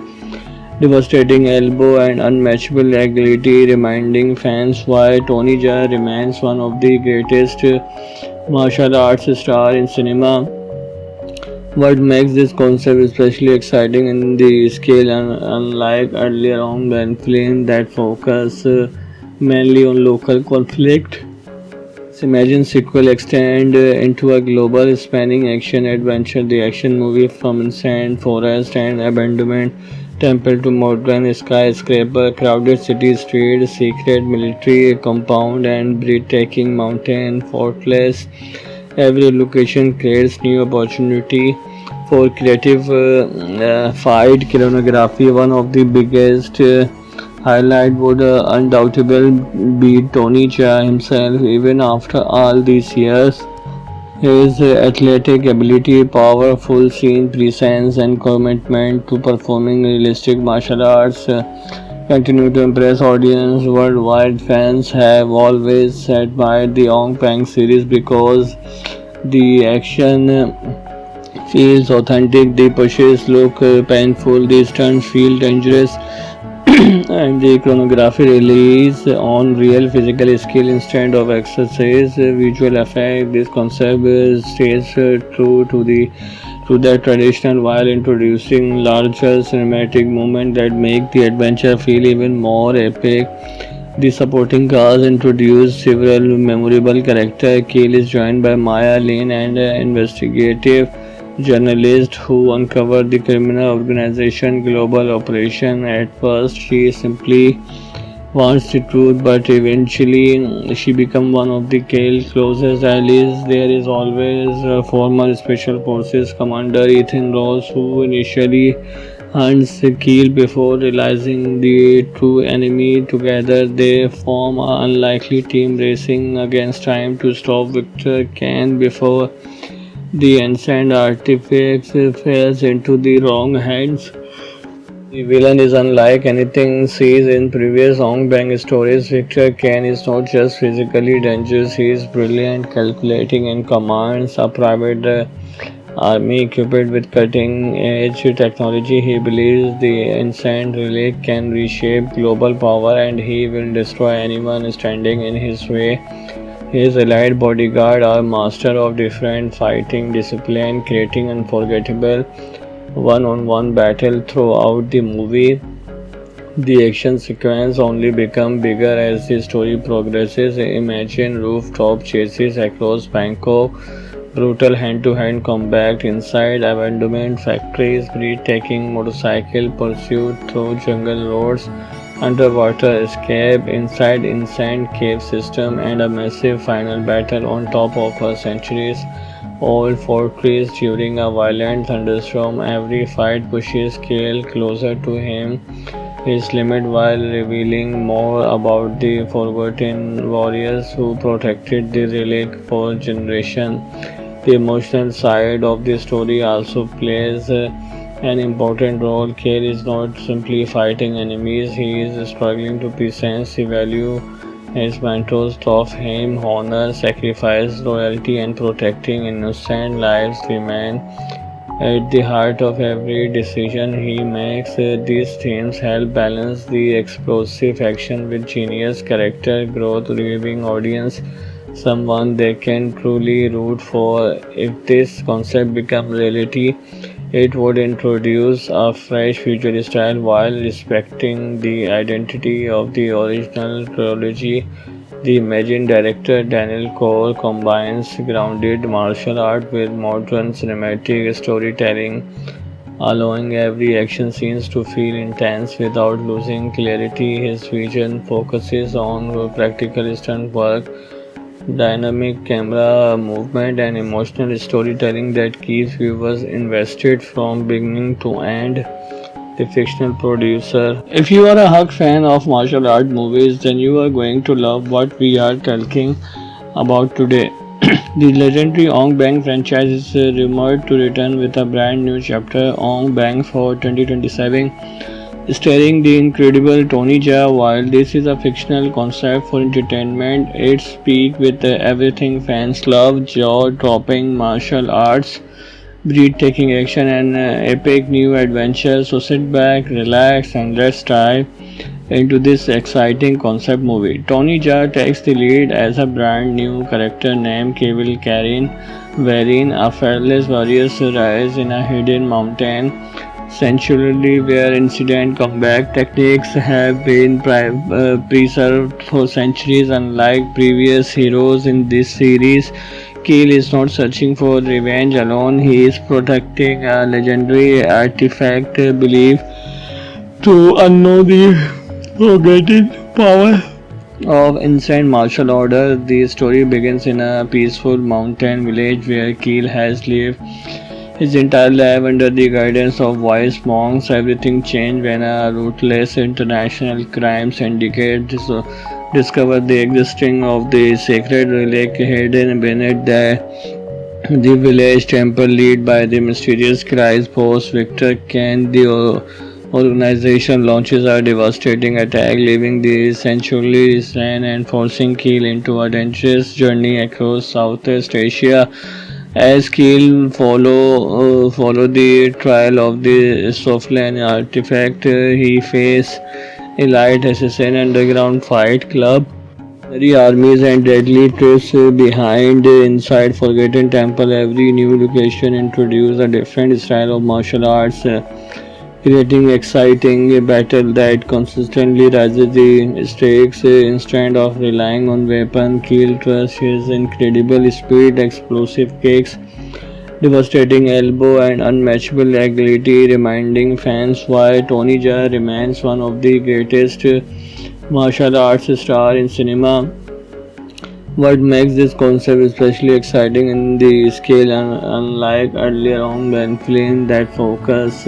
devastating elbow, and unmatchable agility, reminding fans why Tony Jaa remains one of the greatest martial arts stars in cinema. What makes this concept especially exciting in the scale, unlike earlier on when films that focus mainly on local conflict. Imagine sequel extend into a global spanning action adventure. The action movie from insane forest and abandoned temple to modern skyscraper, crowded city streets, secret military compound, and breathtaking mountain fortress. Every location creates new opportunity for creative fight choreography. One of the biggest highlight would undoubtedly be Tony Jaa himself. Even after all these years, his athletic ability, powerful scene presence, and commitment to performing realistic martial arts continue to impress audiences worldwide. Fans have always admired the Ong Bang series because the action feels authentic, the pushes look painful, the stunts feel dangerous, and the choreography relies on real physical skill instead of exercise visual effect. This concept stays true to that tradition while introducing larger cinematic moments that make the adventure feel even more epic. The supporting cast introduced several memorable characters. Keel is joined by Maya Lin, an investigative journalist who uncovered the criminal organization global operation. At first, she simply wants the truth, but eventually she becomes one of the Kale's closest allies. There is always former Special Forces Commander Ethan Ross, who initially hunts Keel before realizing the true enemy. Together, they form an unlikely team racing against time to stop Victor Kane before the ancient artifact falls into the wrong hands. The villain is unlike anything seen in previous Hong Bang stories. Victor Kane is not just physically dangerous, he is brilliant, calculating, and commands a private army equipped with cutting edge technology. He believes the ancient relic can reshape global power and he will destroy anyone standing in his way. His allied bodyguard are master of different fighting discipline, creating unforgettable one-on-one battle throughout the movie. The action sequence only become bigger as the story progresses. Imagine rooftop chases across Bangkok, brutal hand-to-hand combat inside abandoned factories, breathtaking motorcycle pursuit through jungle roads, underwater escape inside insane cave system, and a massive final battle on top of a centuries old fortress during a violent thunderstorm. Every fight pushes Kale closer to his limit while revealing more about the forgotten warriors who protected the relic for generations. The emotional side of the story also plays an important role. Kale is not simply fighting enemies, he is struggling to presence the value his mentors taught him. Honor, sacrifice, loyalty, and protecting innocent lives remain at the heart of every decision he makes. These themes help balance the explosive action with genius character growth, giving audience someone they can truly root for. If this concept becomes reality, it would introduce a fresh future style while respecting the identity of the original trilogy. The Imagine director Daniel Cole combines grounded martial art with modern cinematic storytelling, allowing every action scene to feel intense without losing clarity. His vision focuses on practical stunt work, dynamic camera movement, and emotional storytelling that keeps viewers invested from beginning to end. The fictional producer. If you are a hug fan of martial art movies, then you are going to love what we are talking about today. The legendary Ong Bang franchise is rumored to return with a brand new chapter, Ong Bang for 2027, starring the incredible Tony Jaa. While this is a fictional concept for entertainment, it speaks with everything fans love: jaw-dropping martial arts, breathtaking action, and epic new adventure. So sit back, relax, and let's dive into this exciting concept movie. Tony Jaa takes the lead as a brand new character named Kevil Karin, wherein a fearless warrior rises in a hidden mountain sanctuary where ancient combat techniques have been preserved for centuries. Unlike previous heroes in this series, Keel is not searching for revenge alone, he is protecting a legendary artifact believed to unknow the forgotten power of ancient martial order. The story begins in a peaceful mountain village where Keel has lived his entire life under the guidance of wise monks. Everything changed when a ruthless international crime syndicate discovered the existence of the sacred relic hidden beneath the village temple led by the mysterious Christ boss Victor Kane. The organization launches a devastating attack, leaving the sanctuary slain and forcing Keel into a dangerous journey across Southeast Asia. As Keel follow the trial of the Soflan artifact, he faces elite assassin underground fight club, mercenary armies, and deadly threats behind inside Forgotten Temple. Every new location introduces a different style of martial arts, creating exciting battle that consistently raises the stakes. Instead of relying on weapon, Keel trusts his incredible speed, explosive kicks, devastating elbow, and unmatchable agility, reminding fans why Tony Jaa remains one of the greatest martial arts stars in cinema. What makes this concept especially exciting in the scale, unlike earlier on Ben films that focus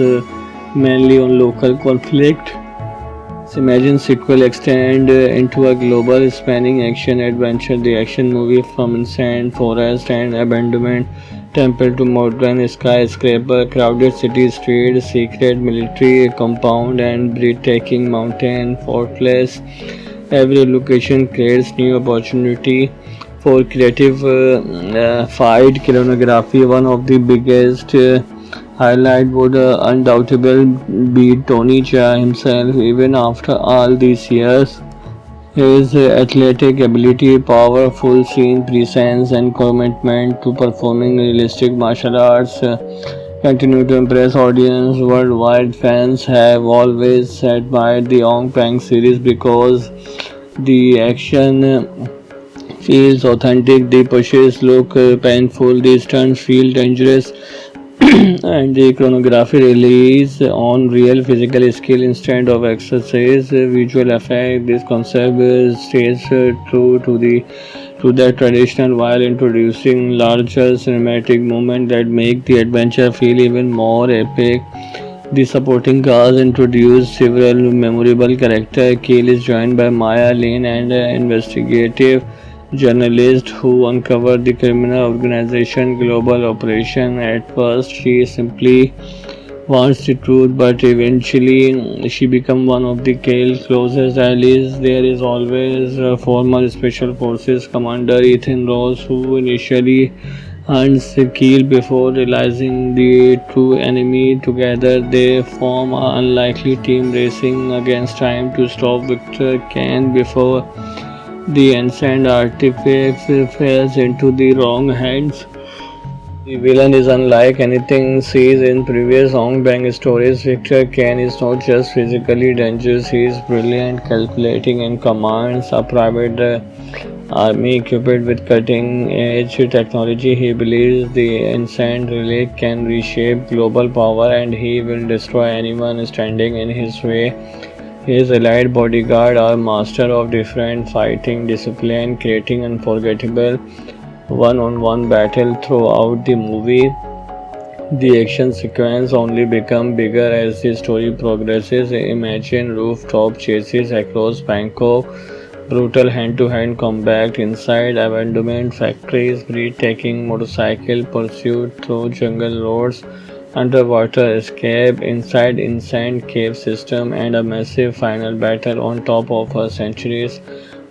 mainly on local conflict. Imagine sequel extend into a global spanning action adventure. The action movie from insane forest and abandonment temple to modern skyscraper, crowded city streets, secret military compound, and breathtaking mountain fortress. Every location creates new opportunity for creative fight choreography. One of the biggest highlight would undoubtedly be Tony Jaa himself. Even after all these years, his athletic ability, powerful scene presence, and commitment to performing realistic martial arts continue to impress audience worldwide. Fans have always admired the Ong Bang series because the action feels authentic, the pushes look painful, the stunts feel dangerous, and the chronography relies on real physical skill instead of exercise visual effect. This concept stays true to the traditional while introducing larger cinematic moments that make the adventure feel even more epic. The supporting cast introduced several memorable characters. Kale is joined by Maya Lane and an investigative journalist who uncovered the criminal organization global operation. At first, she simply wants the truth, but eventually she becomes one of the Kale's closest allies. There is always former Special Forces Commander Ethan Ross, who initially hunts Keel before realizing the true enemy. Together, they form an unlikely team racing against time to stop Victor Kane before the ancient artifact falls into the wrong hands. The villain is unlike anything seen in previous Hong Bang stories. Victor Kane is not just physically dangerous, he is brilliant, calculating, and commands a private army equipped with cutting edge technology. He believes the ancient relic can reshape global power and he will destroy anyone standing in his way. His allied bodyguard are master of different fighting discipline, creating unforgettable one-on-one battle throughout the movie. The action sequence only become bigger as the story progresses. Imagine rooftop chases across Bangkok, brutal hand-to-hand combat inside abandoned factories, breathtaking motorcycle pursuit through jungle roads, underwater escape inside insane cave system, and a massive final battle on top of a centuries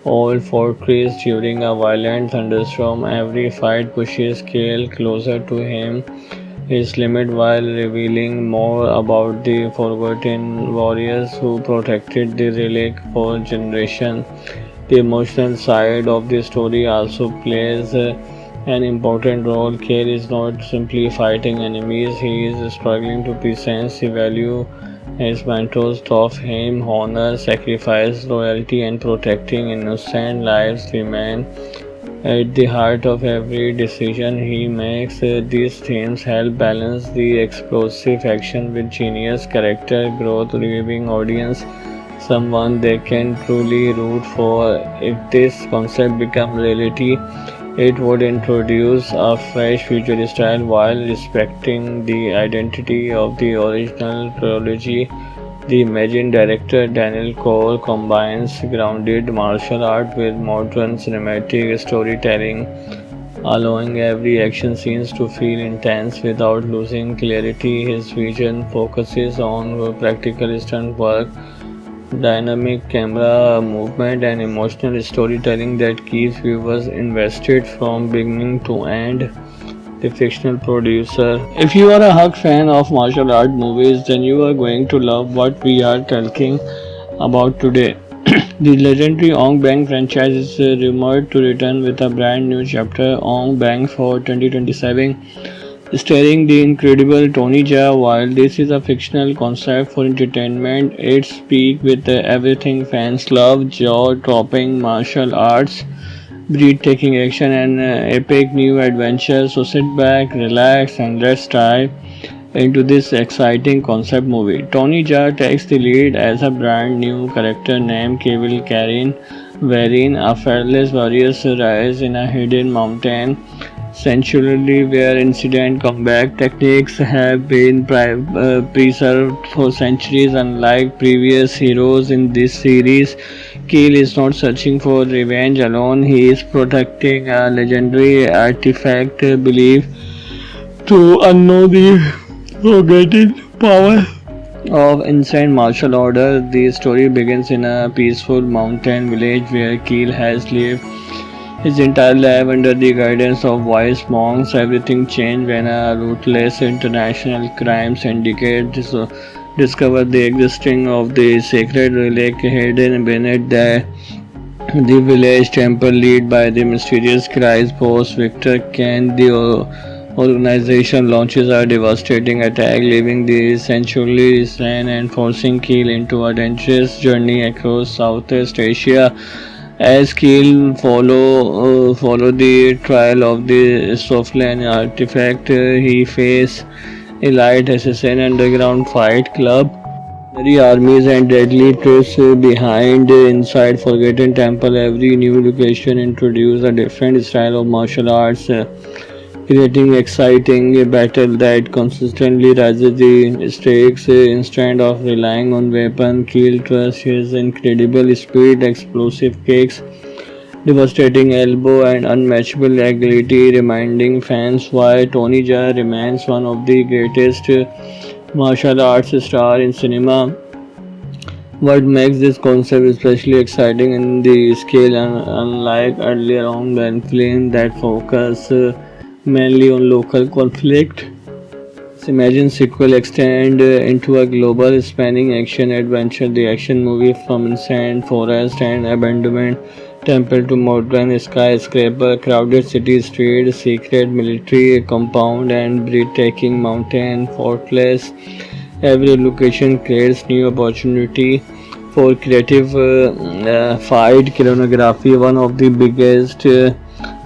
old fortress during a violent thunderstorm. Every fight pushes Kale closer to his limit while revealing more about the forgotten warriors who protected the relic for generations. The emotional side of the story also plays an important role. Kale is not simply fighting enemies, he is struggling to present the value his mentors taught him. Honor, sacrifice, loyalty, and protecting innocent lives remain at the heart of every decision he makes. These themes help balance the explosive action with genius character growth, leaving audience someone they can truly root for. If this concept becomes reality, it would introduce a fresh future style while respecting the identity of the original trilogy. The Imagine director Daniel Cole combines grounded martial art with modern cinematic storytelling, allowing every action scene to feel intense without losing clarity. His vision focuses on practical stunt work, dynamic camera movement, and emotional storytelling that keeps viewers invested from beginning to end. The fictional producer. If you are a hug fan of martial art movies, then you are going to love what we are talking about today. The legendary Ong Bang franchise is rumored to return with a brand new chapter, Ong Bang for 2027, starring the incredible Tony Jaa. While this is a fictional concept for entertainment, it speaks with everything fans love: jaw-dropping martial arts, breathtaking action, and epic new adventure. So sit back, relax, and let's dive into this exciting concept movie. Tony Jaa takes the lead as a brand new character named Kevil Karin, wherein a fearless warrior rises in a hidden mountain sanctuary where ancient combat techniques have been preserved for centuries. Unlike previous heroes in this series, Keel is not searching for revenge alone, he is protecting a legendary artifact believed to unknow the forgotten power of ancient martial order. The story begins in a peaceful mountain village where Keel has lived his entire life under the guidance of wise monks. Everything changed when a ruthless international crime syndicate discovered the existence of the sacred relic hidden beneath the village temple led by the mysterious Christ boss Victor Kane. The organization launches a devastating attack, leaving the century slain and forcing Keel into a dangerous journey across Southeast Asia. As Keel follow the trial of the Soflan artifact, he faces elite assassin underground fight club, mercenary armies and deadly threats behind inside Forgotten Temple. Every new location introduces a different style of martial arts, creating exciting battle that consistently raises the stakes. Instead of relying on weapon, Keel trusts his incredible speed, explosive kicks, devastating elbow, and unmatchable agility, reminding fans why Tony Jaa remains one of the greatest martial arts stars in cinema. What makes this concept especially exciting in the scale, unlike earlier on when films that focus mainly on local conflict. Imagine sequel extend into a global spanning action adventure. The action movie from insane forest and abandoned temple to modern skyscraper, crowded city streets, secret military compound, and breathtaking mountain fortress. Every location creates new opportunity for creative fight choreography. One of the biggest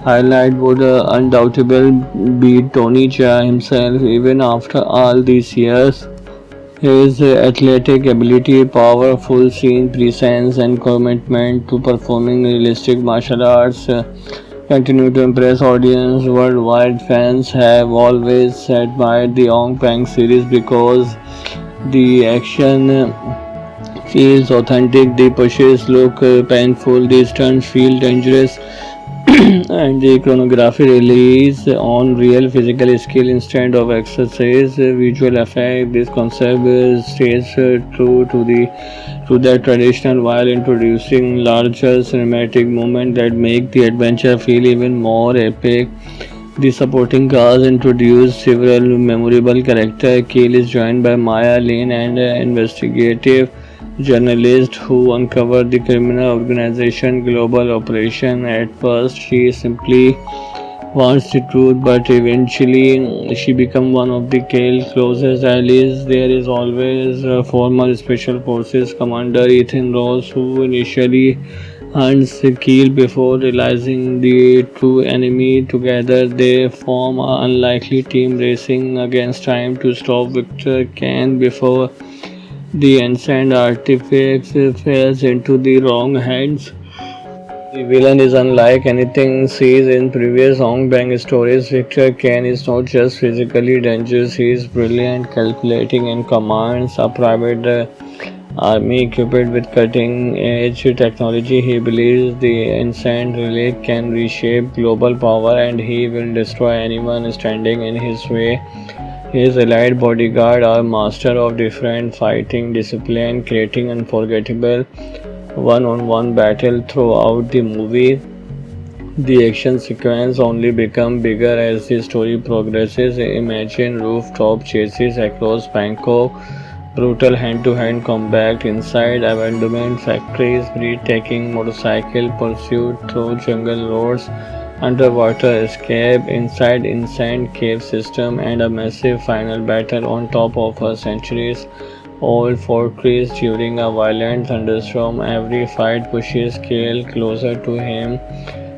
highlight would undoubtedly be Tony Jaa himself. Even after all these years, his athletic ability, powerful scene presence, and commitment to performing realistic martial arts continue to impress audience worldwide. Fans have always admired the Ong Bang series because the action feels authentic, the pushes look painful, the stunts feel dangerous, and the chronography relies on real physical skill instead of exercise visual effect. This concept stays true to that traditional while introducing larger cinematic moments that make the adventure feel even more epic. The supporting cast introduced several memorable characters. Keel is joined by Maya Lin, an investigative journalist who uncovered the criminal organization global operation. At first, she simply wants the truth, but eventually she becomes one of the Kale's closest allies. There is always a former Special Forces Commander Ethan Ross, who initially hunts Keel before realizing the true enemy. Together, they form an unlikely team racing against time to stop Victor Kane before the ancient artifact falls into the wrong hands. The villain is unlike anything seen in previous Hong Bang stories. Victor Kane is not just physically dangerous, he is brilliant, calculating, and commands a private army equipped with cutting edge technology. He believes the ancient relic can reshape global power and he will destroy anyone standing in his way. His elite bodyguard are master of different fighting discipline, creating unforgettable one-on-one battle throughout the movie. The action sequence only become bigger as the story progresses. Imagine rooftop chases across Bangkok, brutal hand-to-hand combat inside abandoned factories, breathtaking motorcycle pursuit through jungle roads, underwater escape inside insane cave system, and a massive final battle on top of a centuries old fortress during a violent thunderstorm. Every fight pushes Kale closer to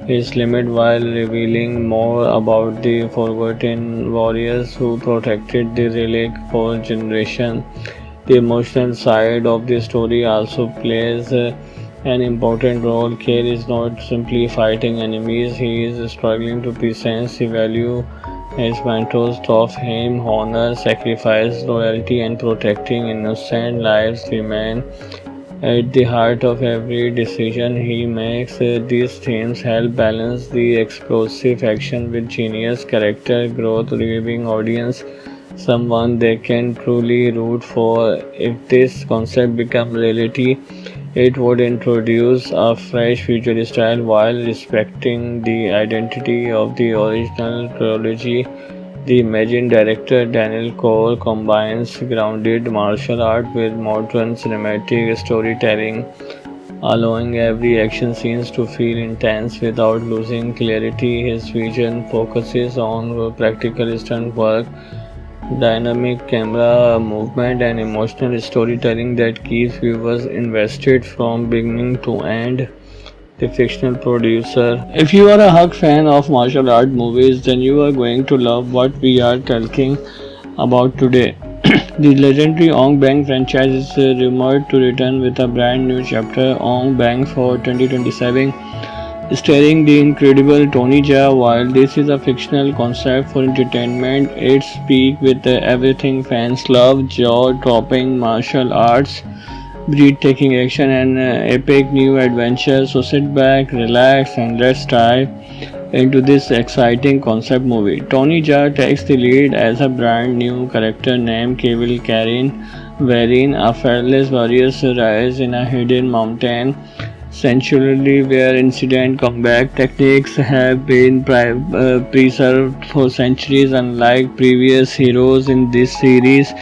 his limit while revealing more about the forgotten warriors who protected the relic for generations. The emotional side of the story also plays an important role. Kale is not simply fighting enemies, he is struggling to present the value his mentors taught him honor, sacrifice, loyalty, and protecting innocent lives remain at the heart of every decision he makes. These themes help balance the explosive action with genius character growth, giving audience someone they can truly root for. If this concept becomes reality, it would introduce a fresh future style while respecting the identity of the original trilogy. The Imagine director Daniel Cole combines grounded martial art with modern cinematic storytelling, allowing every action scene to feel intense without losing clarity. His vision focuses on practical stunt work, dynamic camera movement, and emotional storytelling that keeps viewers invested from beginning to end. The fictional producer. If you are a hug fan of martial art movies, then you are going to love what we are talking about today. The legendary Ong Bang franchise is rumored to return with a brand new chapter, Ong Bang for 2027, starring the incredible Tony Jaa. While this is a fictional concept for entertainment, it speaks with everything fans love: jaw-dropping martial arts, breathtaking action, and epic new adventure. So sit back, relax, and let's dive into this exciting concept movie. Tony Jaa takes the lead as a brand new character named Kevil Karin, wherein a fearless warrior rises in a hidden mountain sanctuary where incident combat techniques have been preserved for centuries. Unlike previous heroes in this series,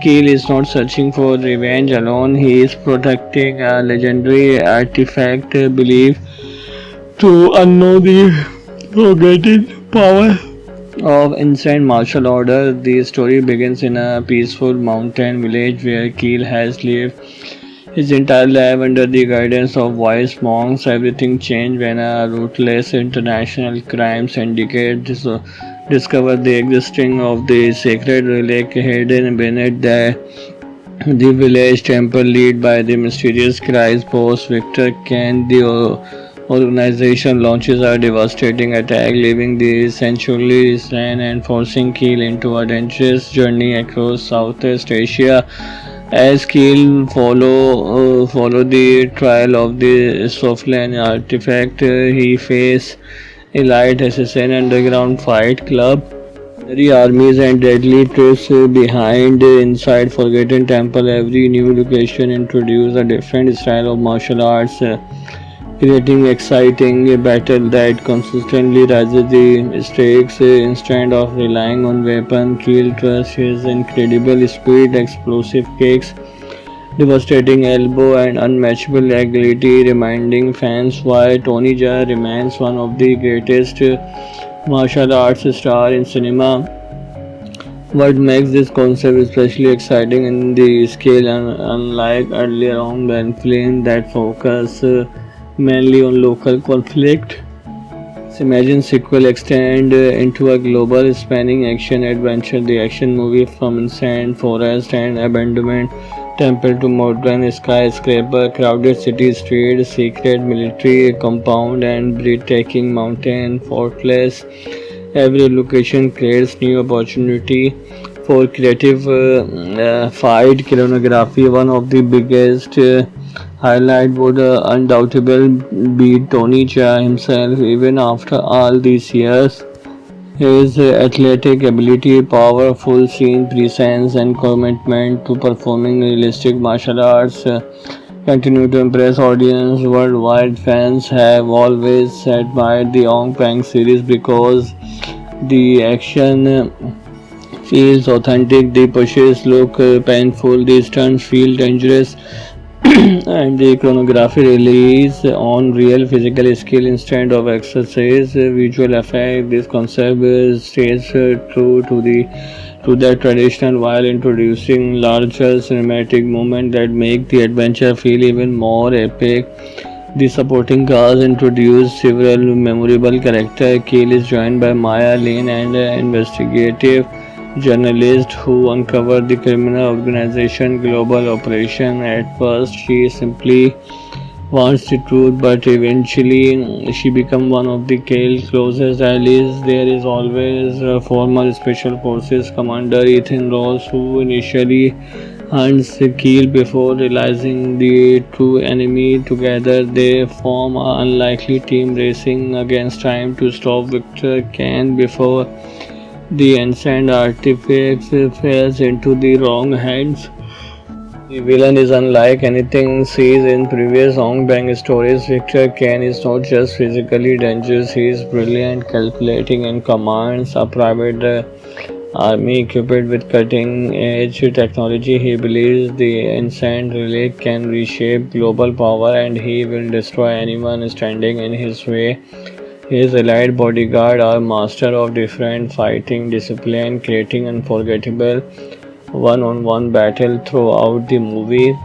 Keel is not searching for revenge alone, he is protecting a legendary artifact believed to unknow the forgotten power of ancient martial order. The story begins in a peaceful mountain village where Keel has lived his entire life under the guidance of wise monks. Everything changed when a ruthless international crime syndicate discovered the existence of the sacred relic hidden beneath the village temple led by the mysterious Christ boss Victor Kane. The organization launches a devastating attack, leaving the sanctuary slain and forcing Keel into a dangerous journey across Southeast Asia. As Keel follow the trial of the Soflan artifact, he faces elite assassin underground fight club, the armies and deadly troops behind inside Forgotten Temple. Every new location introduces a different style of martial arts, creating exciting battle that consistently raises the stakes. Instead of relying on weapon, Keel trusts his incredible speed, explosive kicks, devastating elbow, and unmatchable agility, reminding fans why Tony Jaa remains one of the greatest martial arts stars in cinema. What makes this concept especially exciting in the scale, unlike earlier on Ben films that focus mainly on local conflict. Imagine sequel extend into a global spanning action adventure. The action movie from insane forest and abandoned temple to modern skyscraper, crowded city street, secret military compound, and breathtaking mountain fortress. Every location creates new opportunity for creative fight choreography. One of the biggest highlight would undoubtedly be Tony Jaa himself. Even after all these years, his athletic ability, powerful scene presence, and commitment to performing realistic martial arts continue to impress audience worldwide. Fans have always admired the Ong Bang series because the action feels authentic, the pushes look painful, the stunts feel dangerous, and the choreography relies on real physical skill instead of exercise visual effect. This concept stays true to that tradition while introducing larger cinematic moments that make the adventure feel even more epic. The supporting cast introduced several memorable characters. Keel is joined by Maya Lin, an investigative journalist who uncovered the criminal organization global operation. At first, she simply wants the truth, but eventually she becomes one of the Kale's closest allies. There is always former Special Forces Commander Ethan Ross, who initially hunts Keel before realizing the true enemy. Together, they form an unlikely team racing against time to stop Victor Kane before the ancient artifact falls into the wrong hands. The villain is unlike anything seen in previous Hong Bang stories. Victor Kane is not just physically dangerous, he is brilliant, calculating, and commands a private army equipped with cutting edge technology. He believes the ancient relic can reshape global power and he will destroy anyone standing in his way. His elite bodyguard are master of different fighting discipline, creating unforgettable one-on-one battle throughout the movie.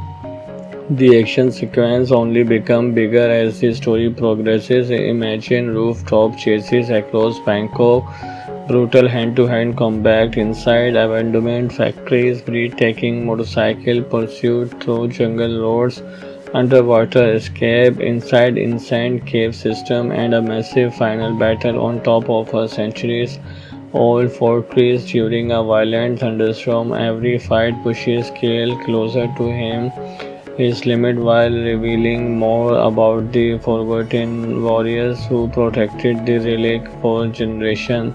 The action sequence only become bigger as the story progresses. Imagine rooftop chases across Bangkok, brutal hand-to-hand combat inside abandoned factories, breathtaking motorcycle pursuit through jungle roads, underwater escape inside insane cave system, and a massive final battle on top of a centuries old fortress during a violent thunderstorm. Every fight pushes Kale closer to his limit while revealing more about the forgotten warriors who protected the relic for generations.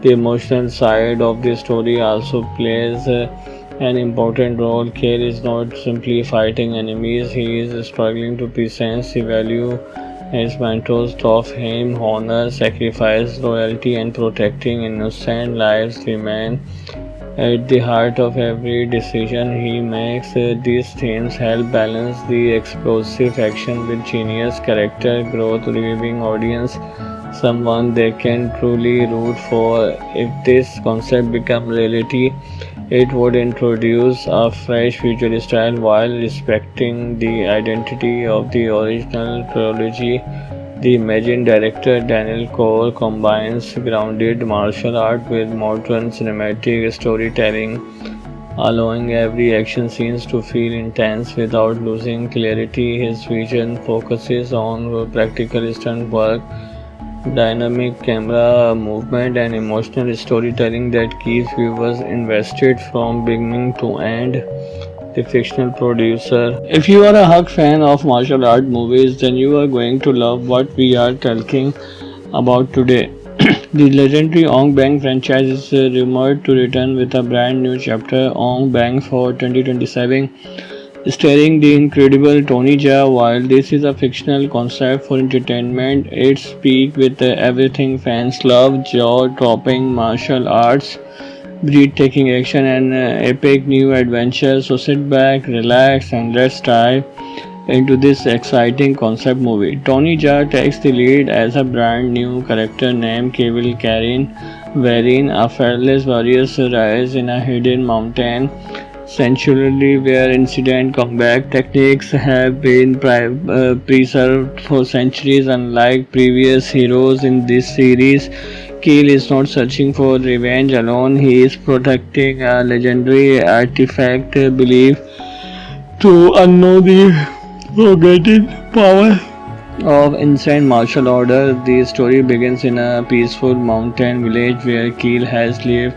The emotional side of the story also plays an important role. Kale is not simply fighting enemies, he is struggling to present the value his mentors taught him. Honor, sacrifice, loyalty, and protecting innocent lives remain at the heart of every decision he makes. These themes help balance the explosive action with genius character growth, leaving audience someone they can truly root for. If this concept becomes reality, it would introduce a fresh visual style while respecting the identity of the original trilogy. The Imagine director Daniel Cole combines grounded martial art with modern cinematic storytelling, allowing every action scene to feel intense without losing clarity. His vision focuses on practical stunt work, dynamic camera movement, and emotional storytelling that keeps viewers invested from beginning to end. The fictional producer. If you are a hug fan of martial art movies, then you are going to love what we are talking about today. The legendary Ong Bang franchise is rumored to return with a brand new chapter, Ong Bang for 2027, starring the incredible Tony Jaa. While this is a fictional concept for entertainment, it's peak with everything fans love: jaw-dropping martial arts, breathtaking action, and epic new adventures. So sit back, relax, and let's dive into this exciting concept movie. Tony Jaa takes the lead as a brand new character named Kevil Karin, wherein a fearless warrior rises in a hidden mountain sanctuary where incident combat techniques have been preserved for centuries. Unlike previous heroes in this series, Keel is not searching for revenge alone, he is protecting a legendary artifact believed to unknow the forgotten power of ancient martial order. The story begins in a peaceful mountain village where Keel has lived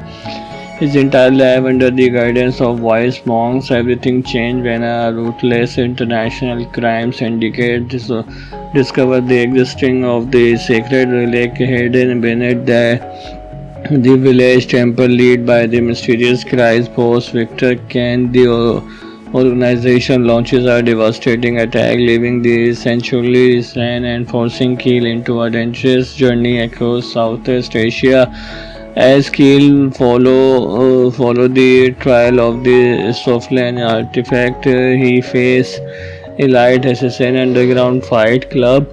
his entire life under the guidance of wise monks. Everything changed when a ruthless international crime syndicate discovered the existence of the sacred relic hidden beneath the village temple led by the mysterious Christ boss Victor Kane. The organization launches a devastating attack, leaving the sanctuary slain and forcing Keel into a dangerous journey across Southeast Asia. As Keel follow the trial of the Soflan artifact, he faces elite assassin underground fight club,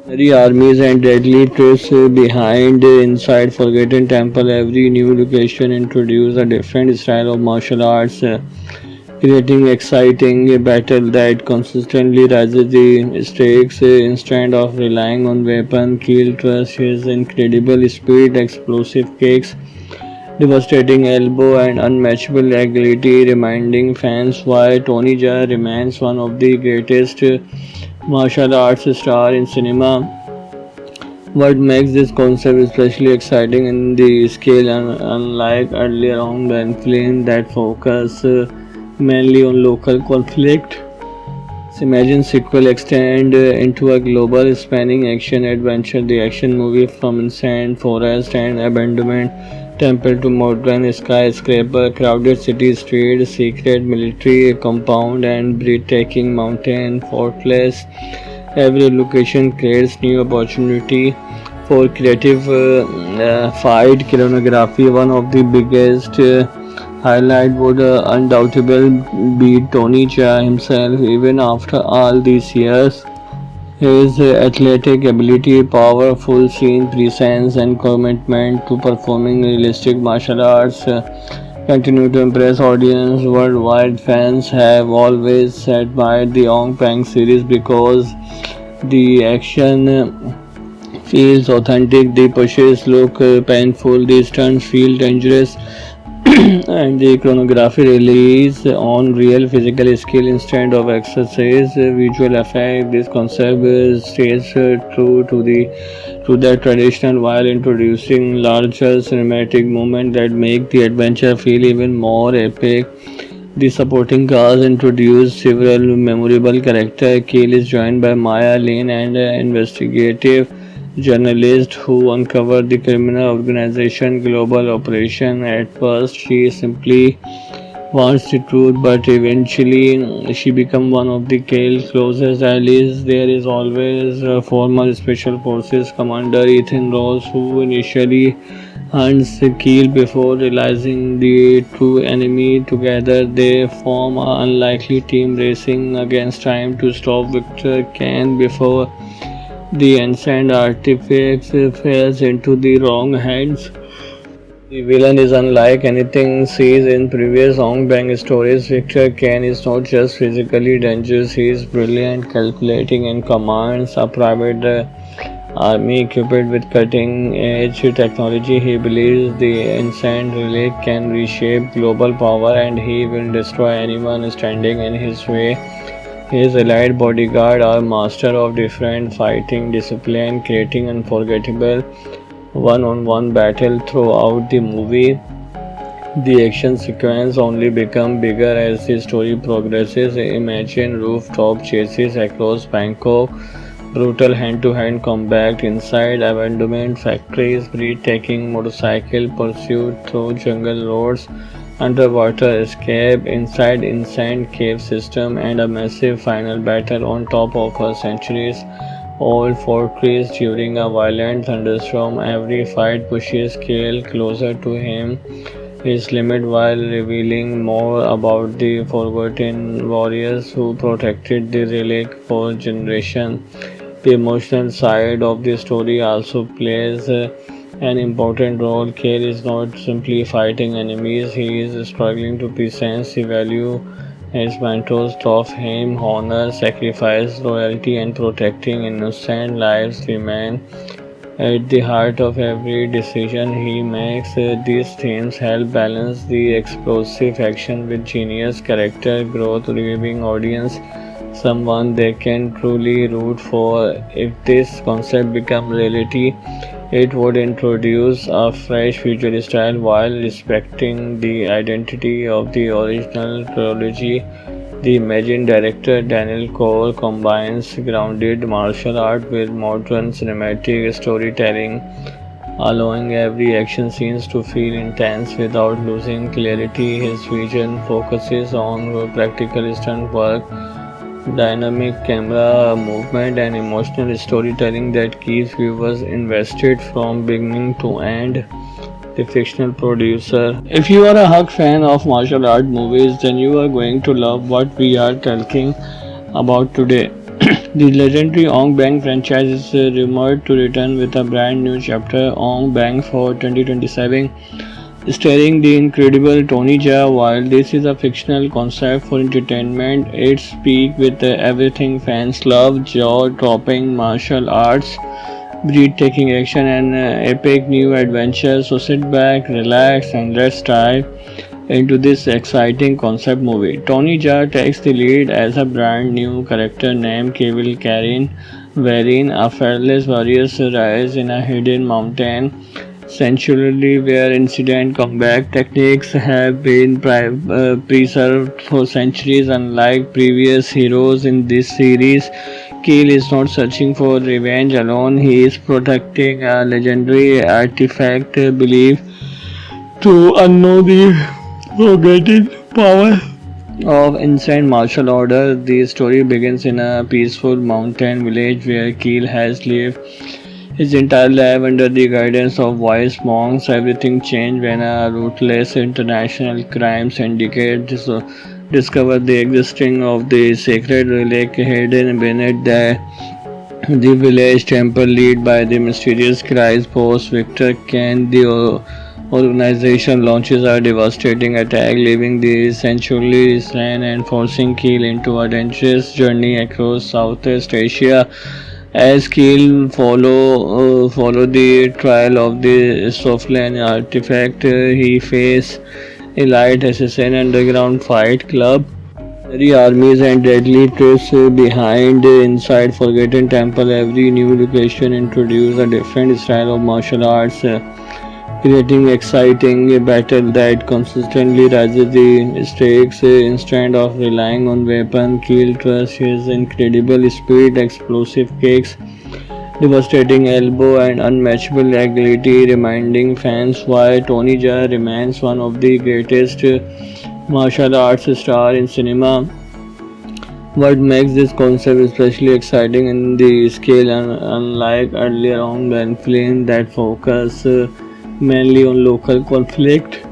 mercenary armies, and deadly threats behind inside Forgotten Temple. Every new location introduces a different style of martial arts, creating exciting battle that consistently raises the stakes. Instead of relying on weapon, Keel trusts his incredible speed, explosive kicks, devastating elbow, and unmatchable agility, reminding fans why Tony Jaa remains one of the greatest martial arts stars in cinema. What makes this concept especially exciting in the scale, unlike earlier on the film that focus mainly on local conflict. Imagine sequel extend into a global spanning action adventure. The action movie from insane forest and abandonment temple to modern skyscraper, crowded city street, secret military compound, and breathtaking mountain fortress. Every location creates new opportunity for creative fight choreography. One of the biggest highlight would undoubtedly be Tony Jaa himself. Even after all these years, his athletic ability, powerful scene presence, and commitment to performing realistic martial arts continue to impress audience worldwide. Fans have always admired the Ong Bak series because the action feels authentic, the pushes look painful, the stunts feel dangerous, and the chronography relies on real physical skill instead of exercise visual effect. This concept stays true to the traditional while introducing larger cinematic moments that make the adventure feel even more epic. The supporting cast introduced several memorable characters. Kale is joined by Maya Lane, an investigative journalist who uncovered the criminal organization global operation. At first, she simply wants the truth, but eventually she becomes one of the Kale's closest allies. There is always former Special Forces Commander Ethan Ross, who initially hunts Keel before realizing the true enemy. Together, they form an unlikely team racing against time to stop Victor Kane before the ancient artifact falls into the wrong hands. The villain is unlike anything seen in previous Ong Bak stories. Victor Kane is not just physically dangerous, he is brilliant, calculating, and commands a private army equipped with cutting edge technology. He believes the ancient relic can reshape global power and he will destroy anyone standing in his way. His allied bodyguard are masters of different fighting discipline, creating unforgettable one-on-one battle throughout the movie. The action sequence only become bigger as the story progresses. Imagine rooftop chases across Bangkok, brutal hand-to-hand combat inside abandoned factories, breathtaking motorcycle pursuit through jungle roads, underwater escape inside insane cave system, and a massive final battle on top of a centuries old fortress during a violent thunderstorm. Every fight pushes Kale closer to his limit while revealing more about the forgotten warriors who protected the relic for generations. The emotional side of the story also plays an important role. Kale is not simply fighting enemies, he is struggling to present the value his mentors taught him. Honor, sacrifice, loyalty, and protecting innocent lives remain at the heart of every decision he makes. These themes help balance the explosive action with genius character growth, giving audience someone they can truly root for. If this concept becomes reality, it would introduce a fresh visual style while respecting the identity of the original trilogy. The Imagine director Daniel Cole combines grounded martial art with modern cinematic storytelling, allowing every action scene to feel intense without losing clarity. His vision focuses on practical stunt work, dynamic camera movement, and emotional storytelling that keeps viewers invested from beginning to end. The fictional producer. If you are a hug fan of martial art movies, then you are going to love what we are talking about today. The legendary Ong Bak franchise is rumored to return with a brand new chapter, Ong Bak for 2027, starring the incredible Tony Jaa. While this is a fictional concept for entertainment, it speaks with everything fans love: jaw-dropping martial arts, breathtaking action, and epic new adventures. So sit back, relax, and let's dive into this exciting concept movie. Tony Jaa takes the lead as a brand new character named Kevil Karin, wherein a fearless warrior rises in a hidden mountain sanctuary where incident combat techniques have been preserved for centuries. Unlike previous heroes in this series, Keel is not searching for revenge alone, he is protecting a legendary artifact believed to unknow the forgotten power of ancient martial order. The story begins in a peaceful mountain village where Keel has lived his entire life under the guidance of wise monks. Everything changed when a ruthless international crime syndicate discovered the existence of the sacred relic hidden beneath the village temple led by the mysterious Christ post Victor Kane. The organization launches a devastating attack, leaving the sanctuary slain and forcing Keel into a dangerous journey across Southeast Asia. As Keel follow the trial of the Soflan artifact, he faces elite assassin underground fight club, mercenary armies and deadly traps behind inside Forgotten Temple. Every new location introduces a different style of martial arts, creating exciting battle that consistently raises the stakes. Instead of relying on weapon, Keel trusts his incredible speed, explosive kicks, devastating elbow, and unmatchable agility, reminding fans why Tony Jaa remains one of the greatest martial arts stars in cinema. What makes this concept especially exciting in the scale, unlike earlier on films that focus mainly on local conflict.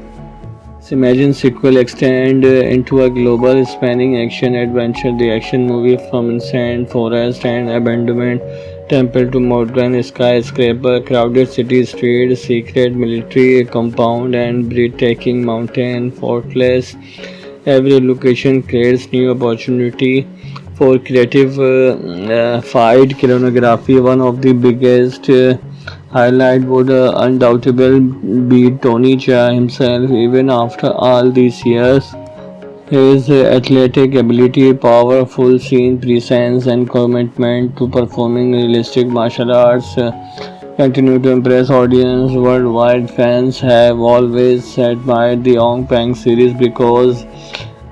Imagine sequel extend into a global spanning action adventure. The action movie from insane forest and abandoned temple to modern skyscraper, crowded city streets, secret military compound, and breathtaking mountain fortress. Every location creates new opportunity for creative fight choreography. One of the biggest highlight would undoubtedly be Tony Jaa himself. Even after all these years, his athletic ability, powerful scene presence, and commitment to performing realistic martial arts continue to impress audience worldwide. Fans have always admired the Ong Bak series because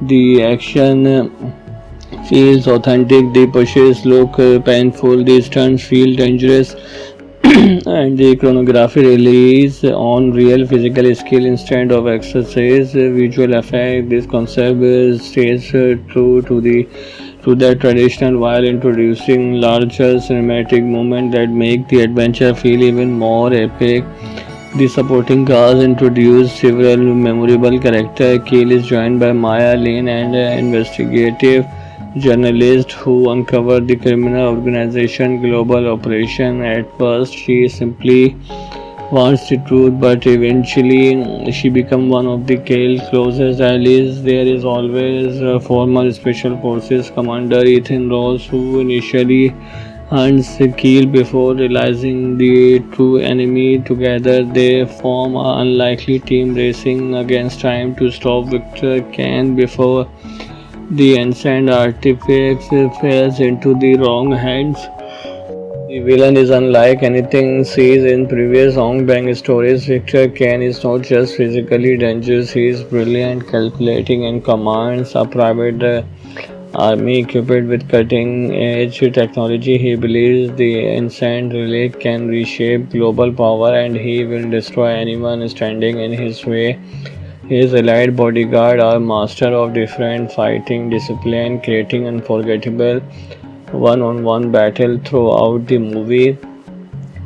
the action feels authentic, the pushes look painful, the stunts feel dangerous, and the choreography relies on real physical skill instead of exercise visual effect. This concept stays true to the traditional while introducing larger cinematic moments that make the adventure feel even more epic. The supporting cast introduced several memorable characters. Keel is joined by Maya Lin, an investigative journalist who uncovered the criminal organization global operation. At first, she simply wants the truth, but eventually she becomes one of the Kale's closest allies. There is always former Special Forces Commander Ethan Ross, who initially hunts Keel before realizing the true enemy. Together, they form an unlikely team racing against time to stop Victor Kane before the ancient artifact falls into the wrong hands. The villain is unlike anything seen in previous Ong Bak stories. Victor Kane is not just physically dangerous, he is brilliant, calculating, and commands a private army equipped with cutting edge technology. He believes the ancient relic can reshape global power and he will destroy anyone standing in his way. His allied bodyguard are masters of different fighting discipline, creating unforgettable one-on-one battle throughout the movie.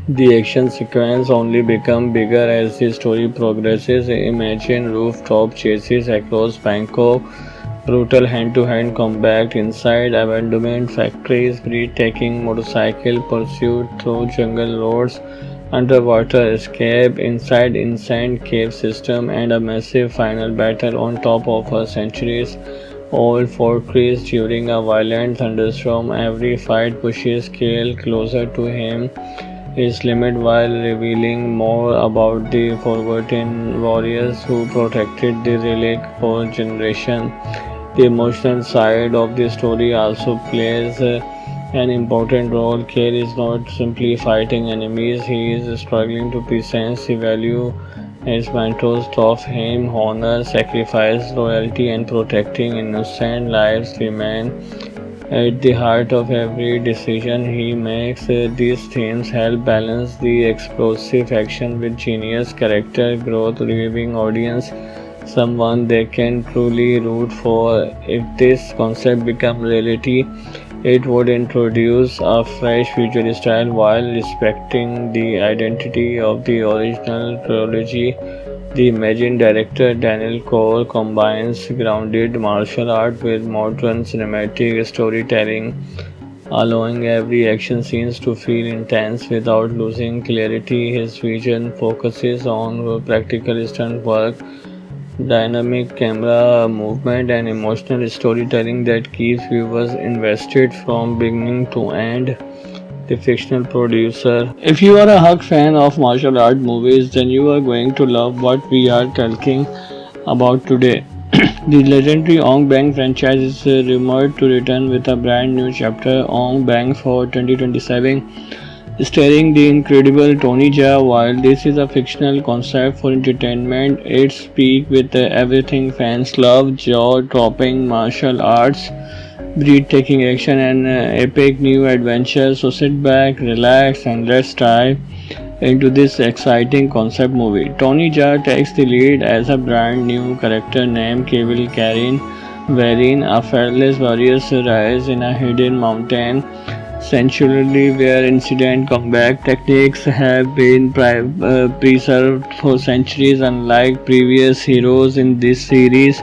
The action sequence only become bigger as the story progresses. Imagine rooftop chases across Bangkok, brutal hand-to-hand combat inside abandoned factories, breathtaking motorcycle pursuit through jungle roads, underwater escape inside insane cave system, and a massive final battle on top of a centuries old fortress during a violent thunderstorm. Every fight pushes Kale closer to his limit while revealing more about the forgotten warriors who protected the relic for generations. The emotional side of the story also plays an important role. Kale is not simply fighting enemies, he is struggling to present the value his mentors taught him honor, sacrifice, loyalty, and protecting innocent lives remain at the heart of every decision he makes. These themes help balance the explosive action with genius character growth, giving audience someone they can truly root for. If this concept becomes reality, it would introduce a fresh visual style while respecting the identity of the original trilogy. The Imagine director Daniel Cole combines grounded martial art with modern cinematic storytelling, allowing every action scene to feel intense without losing clarity. His vision focuses on practical stunt work, dynamic camera movement, and emotional storytelling that keeps viewers invested from beginning to end. The fictional producer. If you are a hug fan of martial art movies, then you are going to love what we are talking about today. The legendary Ong Bang franchise is rumored to return with a brand new chapter, Ong Bang for 2027, starring the incredible Tony Jaa. While this is a fictional concept for entertainment, it's peak with everything fans love: jaw-dropping martial arts, breathtaking action, and epic new adventures. So sit back, relax, and let's dive into this exciting concept movie. Tony Jaa takes the lead as a brand new character named Kevil Karin, wherein a fearless warrior rises in a hidden mountain sanctuary where incident combat techniques have been preserved for centuries. Unlike previous heroes in this series,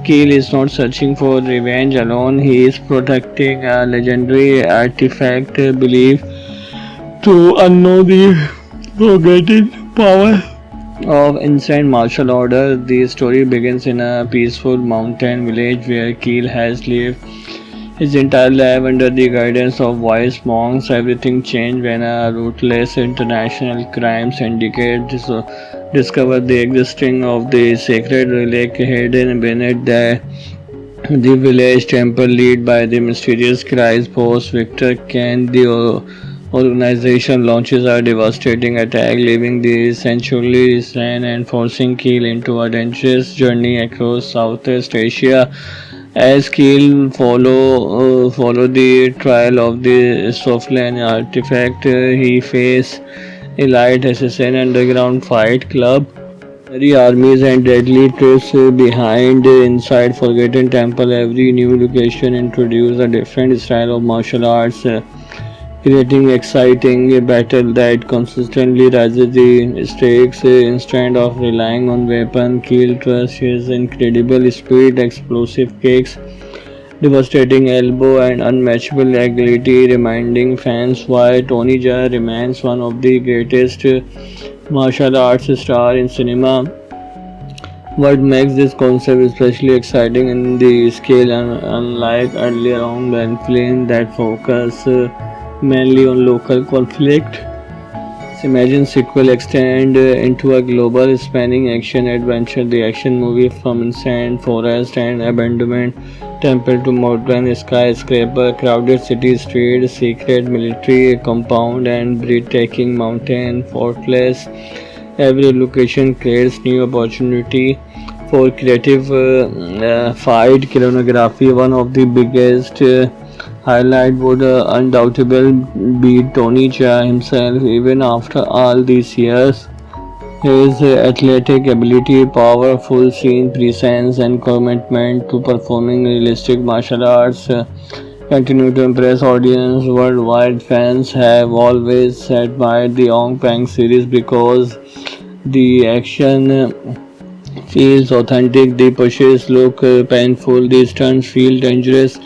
Keel is not searching for revenge alone, he is protecting a legendary artifact believed to unknow the forgotten power of ancient martial order. The story begins in a peaceful mountain village where Keel has lived his entire life under the guidance of wise monks. Everything changed when a ruthless international crime syndicate discovered the existence of the sacred relic hidden beneath the village temple led by the mysterious Christ boss Victor Kane. The organization launches a devastating attack, leaving the sanctuary slain and forcing Keel into a dangerous journey across Southeast Asia. As Keel follow the trial of the Soflan artifact, he faces elite assassin underground fight club, mercenary armies, and deadly threats behind inside Forgotten Temple. Every new location introduces a different style of martial arts, creating exciting battle that consistently raises the stakes. Instead of relying on weapon, Keel trusts his incredible speed, explosive kicks, devastating elbow, and unmatchable agility, reminding fans why Tony Jaa remains one of the greatest martial arts stars in cinema. What makes this concept especially exciting in the scale, unlike earlier on when films that focus mainly on local conflict. Imagine sequel extend into a global spanning action adventure. The action movie from insane forest and abandoned temple to modern skyscraper, crowded city street, secret military compound, and breathtaking mountain fortress. Every location creates new opportunity for creative fight choreography. One of the biggest highlight would undoubtedly be Tony Jaa himself. Even after all these years, his athletic ability, powerful scene presence, and commitment to performing realistic martial arts continue to impress audience worldwide. Fans have always admired the Ong Bang series because the action feels authentic, the pushes look painful, the stunts feel dangerous,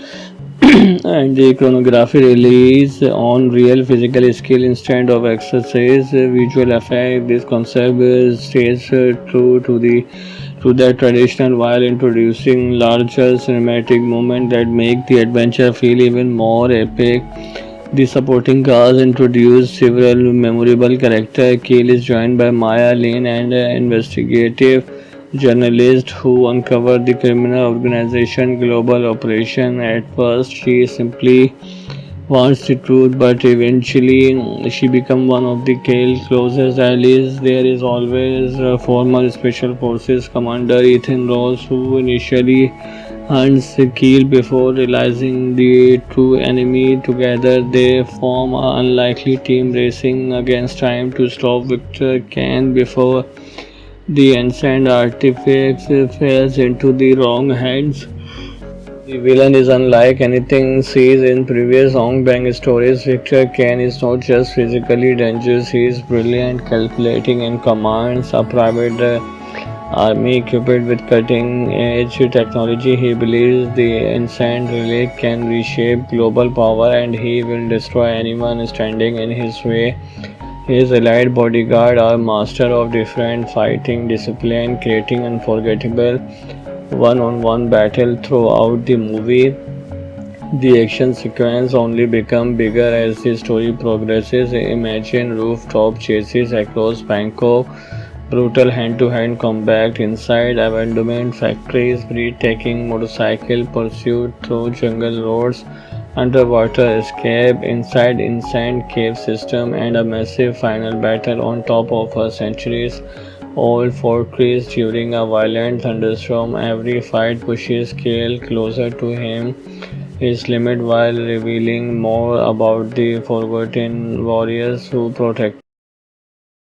and the choreography relies on real physical skill instead of exercise visual effect. This concept stays true to that tradition while introducing larger cinematic moments that make the adventure feel even more epic. The supporting cast introduced several memorable characters. Keel is joined by Maya Lin, an investigative journalist who uncovered the criminal organization global operation. At first, she simply wants the truth, but eventually she becomes one of the Kale's closest allies. There is always former Special Forces Commander Ethan Ross, who initially hunts Keel before realizing the true enemy. Together, they form an unlikely team racing against time to stop Victor Kane before the ancient artifact falls into the wrong hands. The villain is unlike anything seen in previous Hong Bang stories. Victor Kane is not just physically dangerous, he is brilliant, calculating, and commands a private army equipped with cutting edge technology. He believes the ancient relic can reshape global power and he will destroy anyone standing in his way. His allied bodyguard are master of different fighting discipline, creating unforgettable one-on-one battle throughout the movie. The action sequence only become bigger as the story progresses. Imagine rooftop chases across Bangkok, brutal hand-to-hand combat inside abandoned factories, breathtaking motorcycle pursuit through jungle roads, underwater escape inside insane cave system, and a massive final battle on top of a centuries old fortress during a violent thunderstorm. Every fight pushes Kale closer to his limit while revealing more about the forgotten warriors who protect.